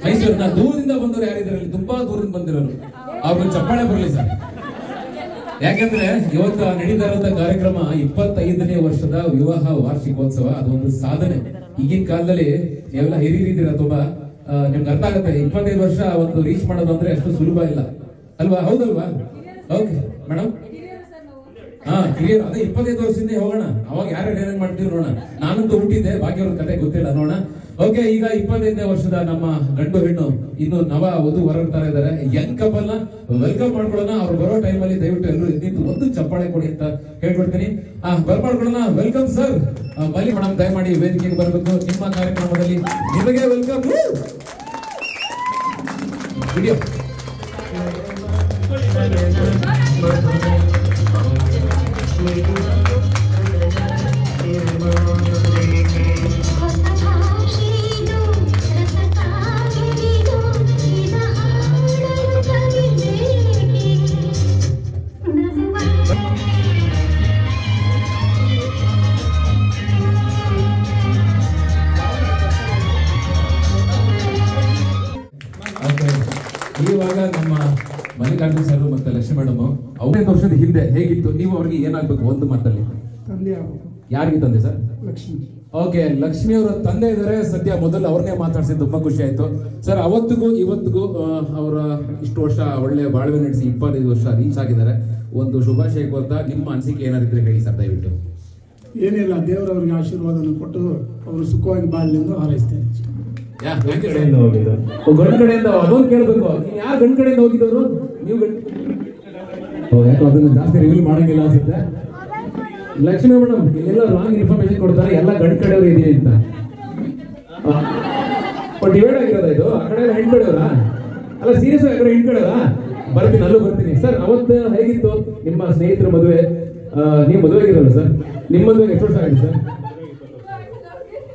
ಮೈಸೂರಿನ ದೂರದಿಂದ ಬಂದವರು ಯಾರಿದ್ರಲ್ಲಿ ತುಂಬಾ ದೂರದಿಂದ ಬಂದಿರೋರು ಅವ್ರಿಗೆ ಚಪ್ಪಾಳೆ ಬರಲಿ ಸರ್. ಯಾಕಂದ್ರೆ ಇವತ್ತು ನಡೀತಾ ಇರುವಂತ ಕಾರ್ಯಕ್ರಮ 25ನೇ ವರ್ಷದ ವಿವಾಹ ವಾರ್ಷಿಕೋತ್ಸವ. ಅದೊಂದು ಸಾಧನೆ. ಈಗಿನ ಕಾಲದಲ್ಲಿ ನೀವೆಲ್ಲ ಹಿರಿಯರಿದ್ದೀರಾ, ತುಂಬಾ ನಿಮ್ಗೆ ಅರ್ಥ ಆಗುತ್ತೆ. 25 ವರ್ಷ ಒಂದು ರೀಚ್ ಮಾಡೋದು ಅಂದ್ರೆ ಅಷ್ಟು ಸುಲಭ ಇಲ್ಲ ಅಲ್ವಾ? ಹೌದಲ್ವಾ? Okay madam, clear. ಅದೇ 25 ವರ್ಷದಿಂದ ಹೋಗೋಣ. ಅವಾಗ ಯಾರು ಏನೇನ್ ಮಾಡ್ತೀವಿ ನೋಡೋಣ. ನಾನಂತೂ ಹುಟ್ಟಿದ್ದೆ, ಬಾಕಿ ಅವ್ರ ಕತೆ ಗೊತ್ತಿಲ್ಲ, ನೋಡೋಣ. ಓಕೆ, ಈಗ 25ನೇ ವರ್ಷದ ನಮ್ಮ ಗಂಡು ಹೆಣ್ಣು ಇನ್ನು ನವ ವಧು ವರರ ತರ ಇದಾರೆ. ಯಂಗ್ ಕಪಲ್ ನ ವೆಲ್ಕಮ್ ಮಾಡ್ಕೊಳ್ಳೋಣ. ಅವ್ರು ಬರೋ ಟೈಮ್ ಅಲ್ಲಿ ದಯವಿಟ್ಟು ಎಲ್ಲರೂ ನಿಂತು ಒಂದು ಚಪ್ಪಾಳೆ ಕೊಡಿ ಅಂತ ಹೇಳ್ಕೊಡ್ತೀನಿ. ಬರ್ಮಾಡ್ಕೊಳ್ಳೋಣ. Welcome sir. ಮಲ್ಲಿ ಮೇಡಮ್ ದಯಮಾಡಿ ವೇದಿಕೆಗೆ ಬರಬೇಕು. ನಿಮ್ಮ ಕಾರ್ಯಕ್ರಮದಲ್ಲಿ ನಿಮಗೆ ವೆಲ್ಕಮ್. ವಿಡಿಯೋ ಇವಾಗ ನಮ್ಮ ಮಲ್ಲಿಕಾರ್ಜುನ್ ಸರ್ ಮತ್ತೆ ಲಕ್ಷ್ಮಿ ಮೇಡಮ್ 15 ವರ್ಷದ ಹಿಂದೆ ಹೇಗಿತ್ತು? ನೀವು ಅವ್ರಿಗೆ ಏನಾಗ್ಬೇಕು ಒಂದು ಮಾತಲ್ಲಿ? ತಂದೆ ಆಗಬೇಕು. ಯಾರಿಗೆ ತಂದೆ ಸರ್? ಲಕ್ಷ್ಮಿ. ಓಕೆ, ಲಕ್ಷ್ಮಿ ಅವರ ತಂದೆ ಇದ್ದಾರೆ. ಸದ್ಯ ಮೊದಲು ಅವ್ರನ್ನೇ ಮಾತಾಡಿಸಿ ತುಂಬಾ ಖುಷಿ ಆಯ್ತು ಸರ್. ಅವತ್ತಿಗೂ ಇವತ್ತಿಗೂ ಅವರ ಇಷ್ಟು ವರ್ಷ ಒಳ್ಳೆ ಬಾಳ್ವೆ ನಡೆಸಿ 25 ವರ್ಷ ರೀಚ್ ಆಗಿದ್ದಾರೆ. ಒಂದು ಶುಭಾಶಯ ಕೊಡ್ತಾ ನಿಮ್ಮ ಅನಿಸಿಕೆ ಏನಾರಿದ್ರೆ ಹೇಳಿ ಸರ್ ದಯವಿಟ್ಟು. ಏನಿಲ್ಲ, ದೇವರವ್ರಿಗೆ ಆಶೀರ್ವಾದವನ್ನು ಕೊಟ್ಟು ಅವರು ಸುಖವಾಗಿ ಬಾಳಲೆಂದು ಹಾರೈಸ್ತೇನೆ. ಗಂಡ ಕಡೆಯಿಂದ ಅದೊಂದು ಕೇಳ್ಬೇಕು. ಯಾರು ಗಂಡ ಕಡೆಯಿಂದ ಹೋಗಿದ್ದವರು? ನೀವು ಯಾಕೆ ಅದನ್ನ ಜಾಸ್ತಿ ರಿವೀಲ್ ಮಾಡಂಗಿಲ್ಲ ಅನ್ಸುತ್ತೆ. ಲಕ್ಷ್ಮಿ ಮೇಡಮ್ ಇಲ್ಲೆಲ್ಲ ರಾಂಗ್ ಇನ್ಫಾರ್ಮೇಶನ್ ಕೊಡ್ತಾರೆ. ಎಲ್ಲ ಗಂಡ ಕಡೆಯವರು ಇದೀನಿ ಅಂತ ಡಿವೈಡ್ ಆಗಿರೋದ ಇದು? ಆ ಕಡೆ ಹೆಣ್ ಕಡೆಯವರಾ? ಅಲ್ಲ ಸೀರಿಯಸ್ ಆಗಿ ಆ ಕಡೆ ಹೆಣ್ ಕಡೆಯವರಾ? ಬರ್ತೀನಿ, ಅಲ್ಲೂ ಬರ್ತೀನಿ ಸರ್. ಅವತ್ತು ಹೇಗಿತ್ತು ನಿಮ್ಮ ಸ್ನೇಹಿತರ ಮದುವೆ? ನೀವು ಮದುವೆ ಆಗಿರಲ್ಲ ಸರ್? ನಿಮ್ಮ ಮದುವೆಗೆ ಎಷ್ಟು ವರ್ಷ ಆಗಿದೆ ಸರ್?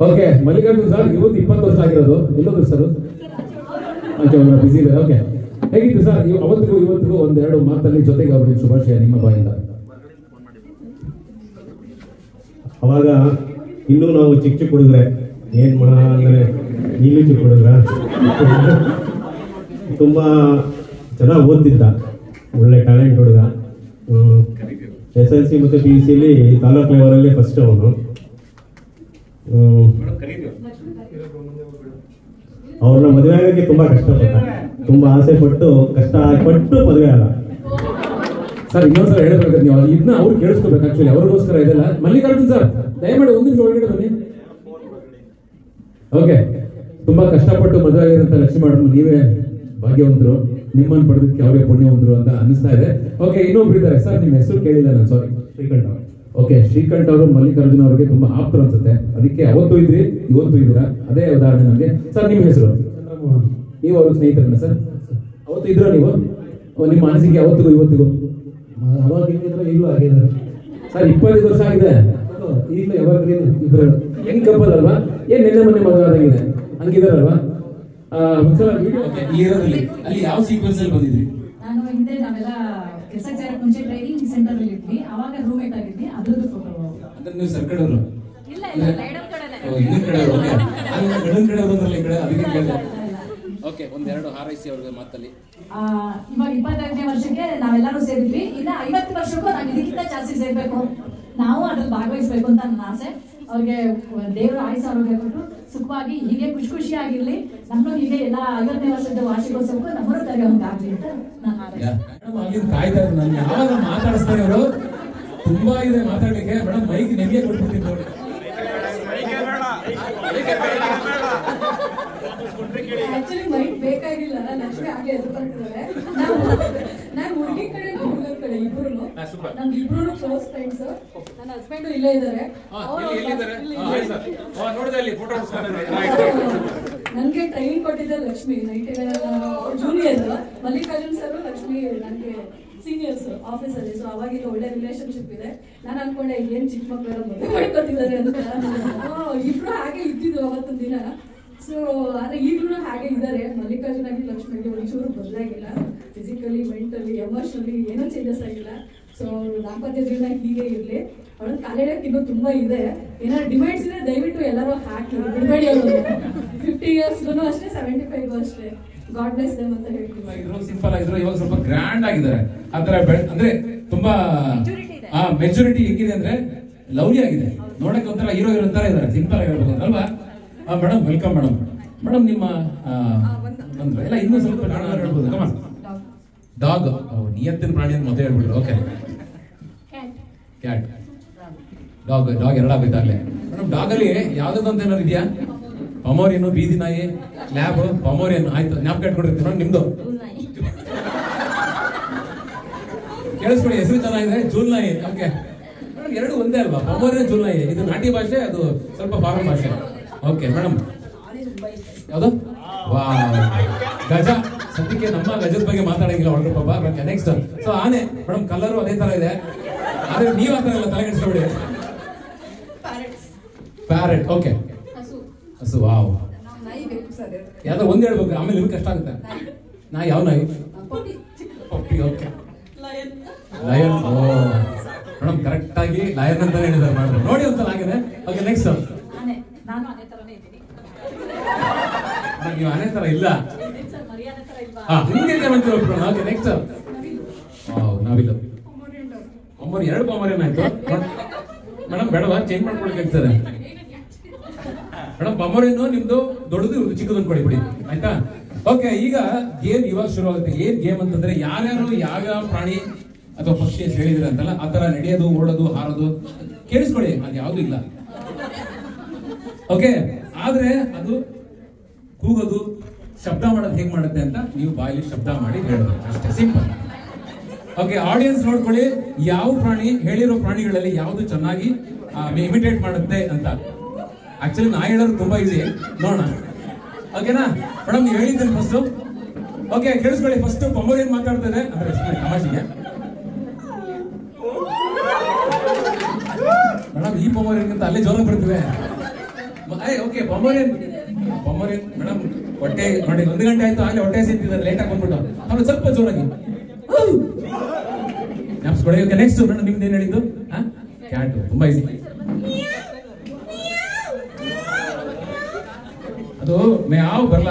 ಓಕೆ, ಮಲ್ಲಿಕಾರ್ಜುನ್ ಸರ್ ಇವತ್ತು 20 ವರ್ಷ ಆಗಿರೋದು. ಎಲ್ಲೋದ್ರು ಸರ್? ಬಿಸಿ ಇದೆ. ಓಕೆ, ಹೇಗಿತ್ತು ಸರ್ ಅವತ್ತಿಗೂ ಇವತ್ತಿಗೂ ಒಂದೆರಡು ಮಾತಲ್ಲಿ ಜೊತೆಗೆ ಅವ್ರಿಗೆ ಶುಭಾಶಯ ನಿಮ್ಮ ಬಾಯಿಂದ. ಅವಾಗ ಇನ್ನೂ ನಾವು ಚಿಕ್ಕ ಚಿಕ್ಕ ಹುಡುಗ್ರೆ, ಏನ್ ಮಾಡ ಅಂದ್ರೆ ನೀನು ಚಿಕ್ಕ ಹುಡುಗ್ರ, ತುಂಬಾ ಚೆನ್ನಾಗಿ ಓದ್ತಿದ್ದ, ಒಳ್ಳೆ ಟ್ಯಾಲೆಂಟ್ ಹುಡುಗ. SLC ಮತ್ತೆ PUCಲಿ ತಾಲೂಕ್ ಲೆವೆಲಲ್ಲಿ ಫಸ್ಟ್ ಅವನು. ಅವ್ರನ್ನ ಮದುವೆ ಆಗಕ್ಕೆ ತುಂಬಾ ಕಷ್ಟಪಟ್ಟ, ತುಂಬಾ ಆಸೆ ಪಟ್ಟು ಕಷ್ಟಪಟ್ಟು ಮದುವೆ ಆಗ. ಸರ್ ಇನ್ನೊಂದ್ಸಲ ಹೇಳ್ಬೇಕು ನೀವು, ಇದನ್ನ ಅವ್ರು ಕೇಳಿಸ್ಕೋಬೇಕು. ಆಕ್ಚುಲಿ ಅವ್ರಿಗೋಸ್ಕರ ಇದೆಲ್ಲ. ಮಲ್ಲಿಕಾರ್ಜುನ್ ಸರ್ ದಯಮಾಡಿ ಒಂದು ನಿಮಿಷ ಒಳಗಡೆ ಬನ್ನಿ. ಓಕೆ, ತುಂಬಾ ಕಷ್ಟಪಟ್ಟು ಮದುವೆ ಆಗಿರೋಂಥ ಲಕ್ಷ್ಮಿ ಮೇಡಮ್ ನೀವೇ ಭಾಗ್ಯವಂತರು. ನಿಮ್ಮನ್ನು ಪಡೆದಕ್ಕೆ ಅವರೇ ಪುಣ್ಯವಂತರು ಅಂತ ಅನಿಸ್ತಾ ಇದೆ. ಓಕೆ, ಇನ್ನೊಬ್ರು ಇದ್ದಾರೆ ಸರ್, ನಿಮ್ಮ ಹೆಸರು ಕೇಳಿಲ್ಲ ನಾನು, ಸಾರಿ. ಶ್ರೀಕಂಠ. ಓಕೆ, ಶ್ರೀಕಂಠ ಅವರು ಮಲ್ಲಿಕಾರ್ಜುನ್ ಅವರಿಗೆ ತುಂಬಾ ಆಪ್ತರು ಅನ್ಸುತ್ತೆ. ಅದಕ್ಕೆ ಅವತ್ತು ಇದ್ರಿ, ಇವತ್ತು ಇದ್ದೀರಾ, ಅದೇ ಉದಾಹರಣೆ ನಮಗೆ. ಸರ್ ನಿಮ್ಮ ಹೆಸರು? ನೀವು ಅವ್ರ ಸ್ನೇಹಿತರನ್ನ ಸರ್? ಅವತ್ತು ಇದ್ರ ನೀವು? ನಿಮ್ಮ ಅನಿಸಿಕೆ ಅವತ್ತಿಗೂ ಇವತ್ತಿಗೂ? ಅವಾಗ ಹೆಂಗಿದ್ರೆ ಈಗಲೂ ಆಗಿದ್ದಾರೆ ಸರ್. 25 ವರ್ಷ ಆಗಿದೆ, ಈಗಲೂ ಯಾವಾಗ ಇದ್ರು ಹೆಂಗ್ ಕಪ್ಪಲ್ ಅಲ್ವಾ? ಏನ್ ನಿನ್ನೆ ಮೊನ್ನೆ ಮದುವೆ ಆದಂಗಿದೆ ಹಂಗಿದಾರಲ್ವಾ? ಒಂದ್ಸಲ ವಿಡಿಯೋ ಅಲ್ಲಿ ಯಾವ ಸೀಕ್ವೆನ್ಸ್ ಅಲ್ಲಿ ಬಂದಿದ್ರಿ? ನಾನು ಹಿಂದೆ ನಾವೆಲ್ಲ ಕೆಲಸಕ್ಕೆ ಸೇರಕ್ಕೆ ಮುಂಚೆ ಟ್ರೈನಿಂಗ್ ಸೆಂಟರ್ ಅಲ್ಲಿ ಇದ್ವಿ. ಅವಾಗ ರೂಮ್ಮೇಟ್ ಆಗಿದ್ವಿ. ಅದ್ರದ್ದು ಫೋಟೋ. ಅಂದ್ರೆ ನೀವು ಸರ್ಕಡವರು? ಇಲ್ಲ ಇಲ್ಲ, ಲೈಡನ್ ಕಡೆನೇ. ಇನ್ನೊಂದು ಕಡೆ ಓಕೆ, ಅಲ್ಲಿ ಗಂಡನ ಕಡೆ ಬಂದ್ರಲ್ಲ ಈ ಕಡೆ, ಅದಕ್ಕೆ ಕೇಳಿದೆ. ಓಕೆ, ಒಂದೆರಡು ಹಾರೈಸಿ ಅವ್ರಿಗೆ ಮಾತಲ್ಲಿ. ಇವಾಗ 25ನೇ ವರ್ಷಕ್ಕೆ ನಾವೆಲ್ಲರೂ ಸೇರಿದ್ವಿ. ಇನ್ನ 50 ವರ್ಷಕ್ಕೂ ನಾವು ಇದಕ್ಕಿಂತ ಜಾಸ್ತಿ ಸೇರ್ಬೇಕು, ನಾವು ಅದ್ರಲ್ಲಿ ಭಾಗವಹಿಸ್ಬೇಕು ಅಂತ ನನ್ನ ಆಸೆ. ಅವ್ರಿಗೆ ದೇವರು ಆಯುಷ್ಯ ಆರೋಗ್ಯ ಕೊಟ್ಟು ಸುಖವಾಗಿ ಹೀಗೆ ಖುಷಿ ಖುಷಿಯಾಗಿರ್ಲಿ. ನಮ್ಮನ್ನು ಹೀಗೆ ಎಲ್ಲ 50ನೇ ವರ್ಷದ ವಾರ್ಷಿಕೋತ್ಸವಕ್ಕೂ ನಮ್ಮನ್ನು ಕರೆಯೋಂಗಾಗ್ಲಿ ಅಂತ ನಾನು ಅಲ್ಲಿಂದ ಕಾಯ್ತಾ ಇದ್ರು. ನಾನು ಯಾವಾಗ ಮಾತಾಡಿಸ್ತಾರೆ ಅವರು? ತುಂಬಾ ಇದೆ ಮಾತಾಡ್ಲಿಕ್ಕೆ. ಮೇಡಮ್ ಮೈಕ್ ನಿಮಗೆ ಕೊಟ್ಬಿಡ್ತೀನಿ ನೋಡಿ. ಆಕ್ಚುಲಿ ಮೈಕ್ ಬೇಕಾಗಿಲ್ಲ, ಲಕ್ಷ್ಮಿ ಆಗ್ಲೇ ಎದುರ್ಕೊಳ್ತಿದ್ದಾರೆ. ನಾನು ಹುಡುಗಿ ಕಡೆ ಹುಡುಗರ ಕಡೆ ಇಬ್ರು ನಮ್ಗೆ ಇಬ್ರು ಕ್ಲೋಸ್ ಫ್ರೆಂಡ್ಸ್. ನನ್ನ ಹಸ್ಬೆಂಡ್ ಇಲ್ಲೇ ಇದ್ದಾರೆ. ನನ್ಗೆ ಟ್ರೈನಿಂಗ್ ಕೊಟ್ಟಿದ್ದ ಲಕ್ಷ್ಮಿ, ಜೂನಿಯರ್. ಮಲ್ಲಿಕಾರ್ಜುನ್ ಸರ್ ಲಕ್ಷ್ಮಿ ನನಗೆ ಸೀನಿಯರ್ಸ್ ಆಫೀಸಲ್ಲಿ. ಸೊ ಅವಾಗಿಂದ ಒಳ್ಳೆ ರಿಲೇಶನ್ಶಿಪ್ ಇದೆ. ನಾನು ಅನ್ಕೊಂಡೆ ಏನ್ ಚಿಕ್ಕ ಮಕ್ಕಳೆಲ್ಲ ಮದುವೆ ಮಾಡ್ಕೊತಿದ್ದಾರೆ ಅಂತ. ಇಬ್ರು ಹಾಗೆ ಇದ್ದಿದ್ದು ಅವತ್ತೊಂದು ದಿನ. ಸೊ ಆದ್ರೆ ಈಗಲೂ ಹಾಗೆ ಇದ್ದಾರೆ. ಮಲ್ಲಿಕಾರ್ಜುನ್ ಆಗಿ ಲಕ್ಷ್ಮಿಗೆ ಒಂಚೂರು ಬದಲಾಗಿಲ್ಲ. ಫಿಸಿಕಲಿ, ಮೆಂಟಲಿ, ಎಮೋಷನಲಿ ಏನೂ ಚೇಂಜಸ್ ಆಗಿಲ್ಲ. ಸೊ ಅವ್ರು ದಾಂಪತ್ಯ ಜೀವನ ಹೀಗೆ ಇರಲಿ. ಅವಳನ್ನ ಕಾಲಿಡಕ್ಕೆ ಇನ್ನೂ ತುಂಬಾ ಇದೆ. ಏನಾದ್ರು ಡಿಮ್ಯಾಂಡ್ಸ್ ಇದೆ ದಯವಿಟ್ಟು ಎಲ್ಲರೂ ಹಾಕಿ ಬಿಡಬೇಡಿ. ಅವರು 50 ಸೀನಿಯರ್ಸ್ಗೂ ಅಷ್ಟೇ 75 ಅಷ್ಟೇ. ಗಾಡ್ ಬ್ಲೆಸ್ ದೆಮ್ ಅಂತ ಹೇಳ್ತೀವಿ. ಸಿಂಪಲ್ ಆಗಿದ್ರು, ಇವಾಗ ಸ್ವಲ್ಪ ಗ್ರ್ಯಾಂಡ್ ಆಗಿದ್ದಾರೆ. ಆತರ ಅಂದ್ರೆ ತುಂಬಾ ಮೆಚುರಿಟಿ ಹೇಗಿದೆ ಅಂದ್ರೆ ಲವ್ಲಿ ಆಗಿದೆ. ನೋಡಕ್ಕೆ ಒಂಥರ ಹೀರೋ ತರ ಇದ್ದಾರೆ, ಸಿಂಪಲ್ ಆಗಿರ್ಬೇಕು ಅಲ್ವಾ? Madam welcome madam. ಮೇಡಮ್ ನಿಮ್ಮ ಎಲ್ಲ ಇನ್ನೂ ಸ್ವಲ್ಪ ಹೇಳ್ಬೋದು. ಕಮ ಡಾಗ್, ನಿಯತ್ತಿನ ಪ್ರಾಣಿ ಅಂತ ಮತ್ತೆ ಹೇಳ್ಬಿಟ್ರು. ಓಕೆ, ಕ್ಯಾಟ್, ಡಾಗ್ ಎರಡಾಗೈತಾಗಲೇ. ಮೇಡಮ್ ಡಾಗ್ ಅಲ್ಲಿ ಯಾವ್ದಂತ ಏನಾದ್ರು ಇದೆಯಾ? ಪಮೋರಿಯನ್, ಬೀದಿ ನಾಯಿ, ಲ್ಯಾಬ್, ಪಮೋರಿಯನ್. ಆಯ್ತು, ಜ್ಞಾಪಕ ಇಟ್ಕೊಂಡಿರ್ತೀವಿ ನೋಡಿ. ನಿಮ್ದು ಕೇಳಿಸ್ಕೊಳ್ಳಿ, ಹೆಸರು ಚೆನ್ನಾಗಿದೆ, ಜೂಲ್ ನಾಯಿ. ಓಕೆ, ಎರಡು ಒಂದೇ ಅಲ್ವಾ? ಪಮೋರಿಯನ್, ಜೂಲ್ ನಾಯಿ. ಇದು ನಾಟಿ ಭಾಷೆ, ಅದು ಸ್ವಲ್ಪ ಫಾರಂ ಭಾಷೆ. ಓಕೆ ಮೇಡಮ್, ಯಾವ್ದು? ವಾ, ಗಜ. ಸದ್ಯಕ್ಕೆ ನಮ್ಮ ಗಜದ ಬಗ್ಗೆ ಮಾತಾಡಂಗಿಲ್ಲ ಒಳಗೆ ಪಾಪ. Okay next. ಸೊ ಆನೆ ಮೇಡಮ್, ಕಲರು ಅದೇ ತರ ಇದೆ, ಆದ್ರೆ ನೀವ್ ಆತರ ಎಲ್ಲ ತಲೆ ಕೆಡಿಸ್ಕೊಬಿಡಿ. ಪ್ಯಾರೆಟ್. ಓಕೆ, ಹಸು. ವಾವ್, ಯಾವ್ದೋ ಒಂದ್ ಹೇಳ್ಬೇಕು, ಆಮೇಲೆ ನಿಮ್ಗೆ ಕಷ್ಟ ಆಗುತ್ತೆ. ಯಾವ ನಾಯಿ? Puppy. Okay, lion. Oh madam, correct ಆಗಿ ಲಯನ್ ಅಂತ ಹೇಳಿದಾರೆ ಮಾಡ್ರಿ. ನೋಡಿ ಒಂದ್ಸಲ ಆಗಿದೆ. Okay next. ನೀವು ಆನೆ ತರ ಇಲ್ಲ. ಹಿಂಗೆ ಓಕೆ ನೆಕ್ಸ್ಟ್. ನಾವಿಲ್ಲ. ಎರಡು ಪಮೋರಿಯನ್ ಆಯ್ತು ಮೇಡಮ್. ಬೇಡವಾ? Change ಮಾಡ್ಕೊಳ್ಬೇಕಾಗ್ತದೆ madam. ಪಮೋರಿಯನ್ ನಿಮ್ದು ದೊಡ್ಡದು, ಚಿಕ್ಕದು ಅನ್ಕೊಳ್ಳಿ ಬಿಡಿ, ಆಯ್ತಾ? ಓಕೆ, ಈಗ ಗೇಮ್ ಇವಾಗ ಶುರು ಆಗುತ್ತೆ. ಏನ್ ಗೇಮ್ ಅಂತಂದ್ರೆ, ಯಾರ್ಯಾರು ಯಾವ ಪ್ರಾಣಿ ಅಥವಾ ಪಕ್ಷಿ ಅಂತ ಹೇಳಿದ್ರೆ ಅಂತಲ್ಲ, ಆ ತರ ನಡೆಯೋದು, ಓಡೋದು, ಹಾರೋದು ಕೇಳಿಸ್ಕೊಳ್ಳಿ, ಅದು ಯಾವ್ದು ಇಲ್ಲ. ಓಕೆ, ಆದ್ರೆ ಅದು ಕೂಗೋದು, ಶಬ್ದ ಮಾಡೋದು ಹೇಗ್ ಮಾಡುತ್ತೆ ಅಂತ ನೀವು ಬಾಯಲ್ಲಿ ಶಬ್ದ ಮಾಡಿ ಹೇಳೋದು ಅಷ್ಟೇ, ಸಿಂಪಲ್. ಓಕೆ, ಆಡಿಯನ್ಸ್ ನೋಡ್ಕೊಳ್ಳಿ, ಯಾವ ಪ್ರಾಣಿ ಹೇಳಿರೋ ಪ್ರಾಣಿಗಳಲ್ಲಿ ಯಾವ್ದು ಚೆನ್ನಾಗಿ ಇಮಿಟೇಟ್ ಮಾಡುತ್ತೆ ಅಂತ. ಆಕ್ಚುಲಿ ನಾ ಹೇಳೋದು ತುಂಬಾ ಈಸಿ, ನೋಡೋಣ. ಓಕೆನಾ ಮೇಡಮ್? ನೀವು ಹೇಳಿದ್ದೇನೆ ಫಸ್ಟ್. ಓಕೆ, ಕೇಳಿಸ್ಕೊಳ್ಳಿ. ಫಸ್ಟ್ ಪಮೋರಿಯನ್ ಮಾತಾಡ್ತಾ ಇದೆ, ಅಂದ್ರೆ ತಮಾಷೆಗೆ. ಮೇಡಮ್, ಈ ಪಮೋರಿಯನ್ ಅಂತ ಅಲ್ಲೇ ಜೋರ ಬರ್ತಿದೆ. ಓಕೆ, ಪಮೋರಿಯನ್ ಮೇಡಮ್, ಹೊಟ್ಟೆ ನೋಡಿ 1 ಗಂಟೆ ಆಯ್ತು, ಆಗ್ಲೇ ಹೊಟ್ಟೆ ಸಿಂತಿದ್ದಾರೆ, ಲೇಟ್ ಆಗಿ ಬಂದ್ಬಿಟ್ಟು. ಆಮೇಲೆ ಸ್ವಲ್ಪ ಜೋರಾಗಿ ಜ್ಞಾಪಿಸ್ಕೊಳ್ಳಿ. ಓಕೆ ನೆಕ್ಸ್ಟ್ ಮೇಡಮ್, ನಿಮ್ದು ಏನ್ ಹೇಳಿದ್ದು? ಕ್ಯಾಟ್, ತುಂಬಾ ಈಸಿ. ಅದು ಯಾವ ಬರಲ್ಲ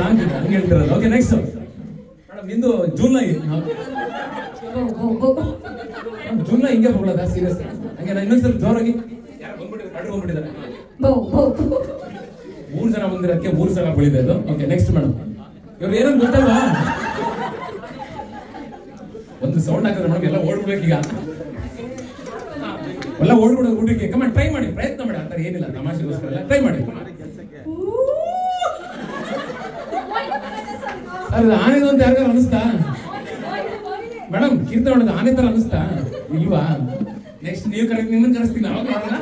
ಅಂತ ಹಂಗೆ ಹೇಳ್ತಿರೋದು. ಓಕೆ ನೆಕ್ಸ್ಟ್ ಮೇಡಮ್, ನಿಂದು ಜೂನ್ ನಾಯಿ. ಜೂನ್ ನಾಯಿ ಹಿಂಗೆ ಹೋಗ್ಲದ? ಸೀರಿಯಸ್ ಹಂಗೆ? ಇನ್ನೊಂದ್ಸಲ ಜೋರಾಗಿ. ಬಂದ್ಬಿಟ್ಟಿದ್ದಾರೆ 3 ಜನ ಬಂದಿರೋದಕ್ಕೆ 3 ಸಲ ಬಳಿದೆ ಅದು. ಓಕೆ ನೆಕ್ಸ್ಟ್ ಮೇಡಮ್, ಇವ್ರು ಏನಂತ ಗೊತ್ತಲ್ವಾ? ಒಂದು ಸೌಂಡ್ ಹಾಕಿದ್ರೆ ಮೇಡಮ್ ಎಲ್ಲ ಓಡ್ಬಿಡ್ಬೇಕು. ಈಗ ಎಲ್ಲ ಓಡ್ಬಿಡೋದು ಊಟಕ್ಕೆ. ಕಮೆಂಟ್ ಟ್ರೈ ಮಾಡಿ, ಪ್ರಯತ್ನ ಮಾಡಿ. ಆತರ ಏನಿಲ್ಲ, ತಮಾಷೆಗೋಸ್ಕರ ಎಲ್ಲ ಟ್ರೈ ಮಾಡಿ. ಅದು ಆನೆದು ಅಂತ ಯಾರಿಗಾರು ಅನಿಸ್ತಾ ಮೇಡಮ್? ಕೀರ್ತನೆ ಮಾಡೋದು ಆನೆ ತರ ಅನಿಸ್ತಾ ಇಲ್ವಾ? ನೆಕ್ಸ್ಟ್ ನೀವು ನಿಮ್ಮನ್ನ ಕರೆಸ್ತೀನಿ, ಅವಾಗ ಮಾಡೋಣ.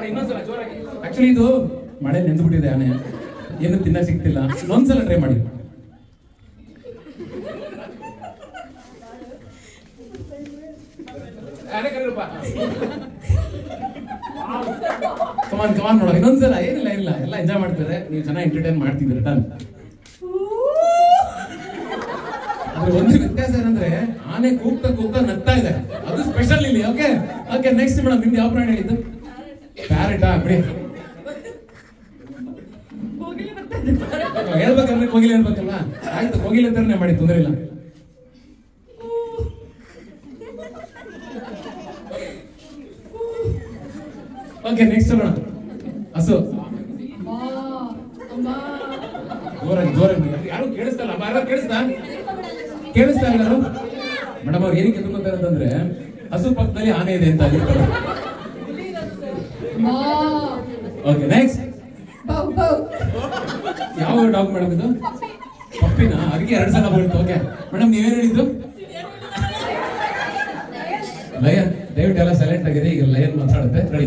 ಇನ್ನೊಂದ್ಸಲ ಜೋರಾಗಿ. ಆಕ್ಚುಲಿ ಇದು ಮಳೆ ನೆಂದು ಬಿಟ್ಟಿದೆ, ಆನೆ ಏನು ತಿನ್ನಕ್ ಸಿಗ್ತಿಲ್ಲ. ಇನ್ನೊಂದ್ಸಲ ಟ್ರೈ ಮಾಡಿ. ಕಮಾನ್ ನೋಡ, ಇನ್ನೊಂದ್ಸಲ. ಏನಿಲ್ಲ, ಎಲ್ಲ ಎಂಜಾಯ್ ಮಾಡ್ತಾರೆ, ನೀವು ಚೆನ್ನಾಗಿ ಎಂಟರ್ಟೈನ್ ಮಾಡ್ತಿದ್ದೀರಿ. ಡನ್. ಅದ್ರ ಒಂದು ವ್ಯತ್ಯಾಸ ಏನಂದ್ರೆ, ಆನೆ ಕೂಗ್ತಾ ನಗ್ತಾ ಇದೆ, ಅದು ಸ್ಪೆಷಲ್ ಇಲ್ಲಿ. ಓಕೆ ನೆಕ್ಸ್ಟ್ ಮೇಡಮ್, ನಿಮ್ದು ಯಾವ ಪ್ರಾಣಿ ಹೇಳಿದ್ದು? ಪ್ಯಾರೆಟಾ? ಬಿಡಿ, ಹೇಳ್ಬೇಕಂದ್ರೆ ಕೋಗಿಲೆ ಹೇಳ್ಬೇಕಲ್ಲ. ಆಯ್ತು, ಕೋಗಿಲೆ ಅಂತಾನೆ ಮಾಡಿ, ತೊಂದರೆ ಇಲ್ಲ. ಓಕೆ ನೆಕ್ಸ್ಟ್ ಮೇಡಮ್, ಹಸು. ಜೋರಾಗಿ ಯಾರು ಕೇಳಿಸ್ತಲ್ಲ. ಯಾರು ಕೇಳಿಸ್ತಾ ಇಲ್ಲ ಮೇಡಮ್? ಅವ್ರು ಏನಕ್ಕೆ ಎದ್ಕೊಂತಾರೆ ಅಂತಂದ್ರೆ, ಹಸು ಪಕ್ಕದಲ್ಲಿ ಆನೆ ಇದೆ ಅಂತ ಆಗಿರ್ತಾರೆ. Okay next. ಯಾವ ಡಾಗ್ ಮೇಡಮ್ ಇದು? ಪಪ್ಪಿನ? ಅದಕ್ಕೆ 2 ಸಲ ಬರುತ್ತೆ. ಓಕೆ ಮೇಡಮ್, ನೀವೇನು ಹೇಳಿದ್ದು? ಲಯನ್. ದಯವಿಟ್ಟು ಎಲ್ಲ ಸೈಲೆಂಟ್ ಆಗಿದೆ, ಈಗ ಲಯನ್ ಮಾತಾಡುತ್ತೆ. ರೆಡಿ?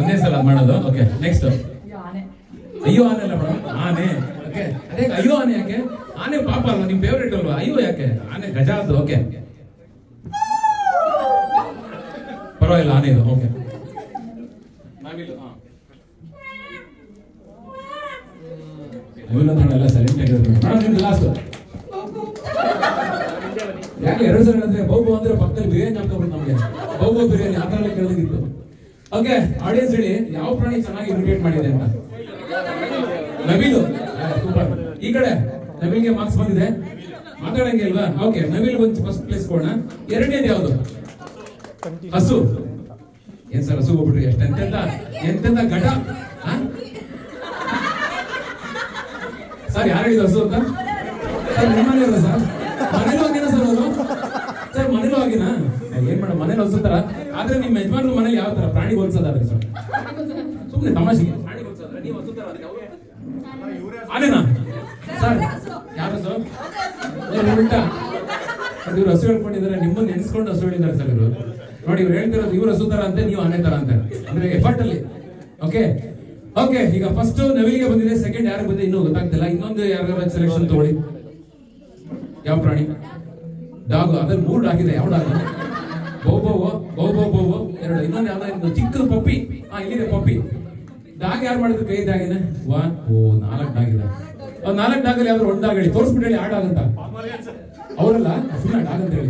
ಒಂದೇ ಸಲ ಮಾಡೋದು. Okay next. ಅಯ್ಯೋ ಆನೆ ಅಲ್ಲ ಮೇಡಮ್, ಆನೆ. ಓಕೆ, ಅದೇ ಅಯ್ಯೋ ಆನೆ ಯಾಕೆ? ಆನೆ ಪಾಪ ಅಲ್ವಾ, ನಿಮ್ ಫೇವ್ರೇಟ್ ಅಲ್ವಾ? ಅಯ್ಯೋ ಯಾಕೆ? ಆನೆ ಗಜ ಅದು. ಓಕೆ ಪರವಾಗಿಲ್ಲ, ಆನೆ ಇದು. ಓಕೆ ಎಲ್ಲ ಸೈಲೆಂಟ್ ಆಗಿರೋದು. ಮೇಡಮ್ ನಿಮ್ದು ಲಾಸ್ಟ್. ಯಾಕೆ 2 ಸಲ ಹೇಳಿದ್ರೆ? ಬಹು ಅಂದ್ರೆ ಪಕ್ಕದಲ್ಲಿ ಬಿರಿಯಾನಿ ಹಾಕೋಬಿಟ್ಟು ನಮ್ಗೆ ಬಹು ಬಿರಿಯಾನಿ ಆ ತರ ಕೇಳಿದಿತ್ತು. ಓಕೆ ಆಡಿಯನ್ಸ್ ಹೇಳಿ ಯಾವ ಪ್ರಾಣಿ ಚೆನ್ನಾಗಿ ಇಮಿಟೇಟ್ ಮಾಡಿದೆ ಅಂತ. ನವಿಲು. ಸೂಪರ್. ಈ ಕಡೆ ನವಿಲ್ಗೆ ಮಾರ್ಕ್ಸ್ ಬಂದಿದೆ. ಮಾತಾಡಂಗೆ ಅಲ್ವಾ? ಓಕೆ, ನವಿಲ್ ಒಂದು ಫಸ್ಟ್ ಪ್ಲೇಸ್ ಕೊಡೋಣ. ಎರಡನೇದು ಯಾವುದು? ಹಸು. ಏನ್ ಸರ್ ಹಸು ಹೋಗ್ಬಿಟ್ರಿ? ಎಂತೆಂತ ಘಟ. ಸರ್ ಯಾರು ಹೇಳಿದ್ರು ಹಸು ಅಂತ? ಸರ್ ನಿಮ್ಮನೆ ಇರೋದ ಸರ್? ಮನೇಲೂ ಆಗಿನ ಸರ್ ಅವರು? ಸರ್ ಮನೇಲೂ ಆಗಿನ? ಏನ್ ಮಾಡ ಮನೇಲಿ ಹೊಲ್ಸತ್ತಾರ? ಆದ್ರೆ ನಿಮ್ಮ ಯಜಮಾನ್ರು ಮನೇಲಿ ಯಾವ ತರ ಪ್ರಾಣಿ ಹೊಲ್ಸದಾರೆ ಸರ್? ಸುಮ್ನೆ ತಮಾಷೆಗೆ ಪ್ರಾಣಿ ಹೊಲ್ಸದ್ರ ನೀವು ಹೊಲ್ಸತ್ತಾರ? ಆನೇನಾ ಸರ್? ಯಾರು ಸರ್? ಉಲ್ಟಾ ಇವ್ರು ಹಸು ಹೇಳ್ಕೊಂಡಿದ್ದಾರೆ, ನಿಮ್ಮನ್ನ ನೆನೆಸ್ಕೊಂಡು ಹಸು ಹೇಳಿದ್ದಾರೆ ಸರ್ ಇವರು. ನೋಡಿ ಇವ್ರು ಹೇಳ್ತಿರೋದು ಇವ್ರು ಹಸು ತರ ಅಂತೆ, ನೀವು ಆನೆ ತರ ಅಂತ. ಅಂದ್ರೆ ಎಫರ್ಟ್ ಅಲ್ಲಿ. ಓಕೆ ಓಕೆ, ಈಗ ಫಸ್ಟ್ ನವಿಲಿಗೆ ಬಂದಿದೆ, ಸೆಕೆಂಡ್ ಯಾರಿಗೆ ಬಂದಿದೆ ಇನ್ನೂ ಗೊತ್ತಾಗ್ತಿಲ್ಲ. ಇನ್ನೊಂದು ಯಾರು ಸೆಲೆಕ್ಷನ್ ತಗೊಳ್ಳಿ. ಯಾವ ಪ್ರಾಣಿ? ಡಾಗ್. ಅದ್ರಲ್ಲಿ 3 ಡಾಗ್ ಇದೆ. ಯಾವ ಡಾಗ್? ಬೋಬೋ ಎರಡು. ಇನ್ನೊಂದು ಯಾವ್ದು? ಚಿಕ್ಕ ಪಪ್ಪಿ. ಇಲ್ಲಿದೆ ಪಪ್ಪಿ. ಡಾಗ್ ಯಾರು ಮಾಡಿದ್ರು ಕೈ ಇದ್ದಾಗೇನೆ? 4 ಡಾಗ್ ಇದೆ. 4 ಡಾಗ್ ಅಲ್ಲಿ ಯಾವ್ದು ಒಂದು ಡಾಗ್ ಹೇಳಿ, ತೋರಿಸ್ಬಿಟ್ಟು ಹೇಳಿ. ಆ ಡಾಗ್ ಅಂತ ಅವರಲ್ಲ, ಸುಮ್ಮನೆ ಡಾಗ್ ಅಂತ ಹೇಳಿ.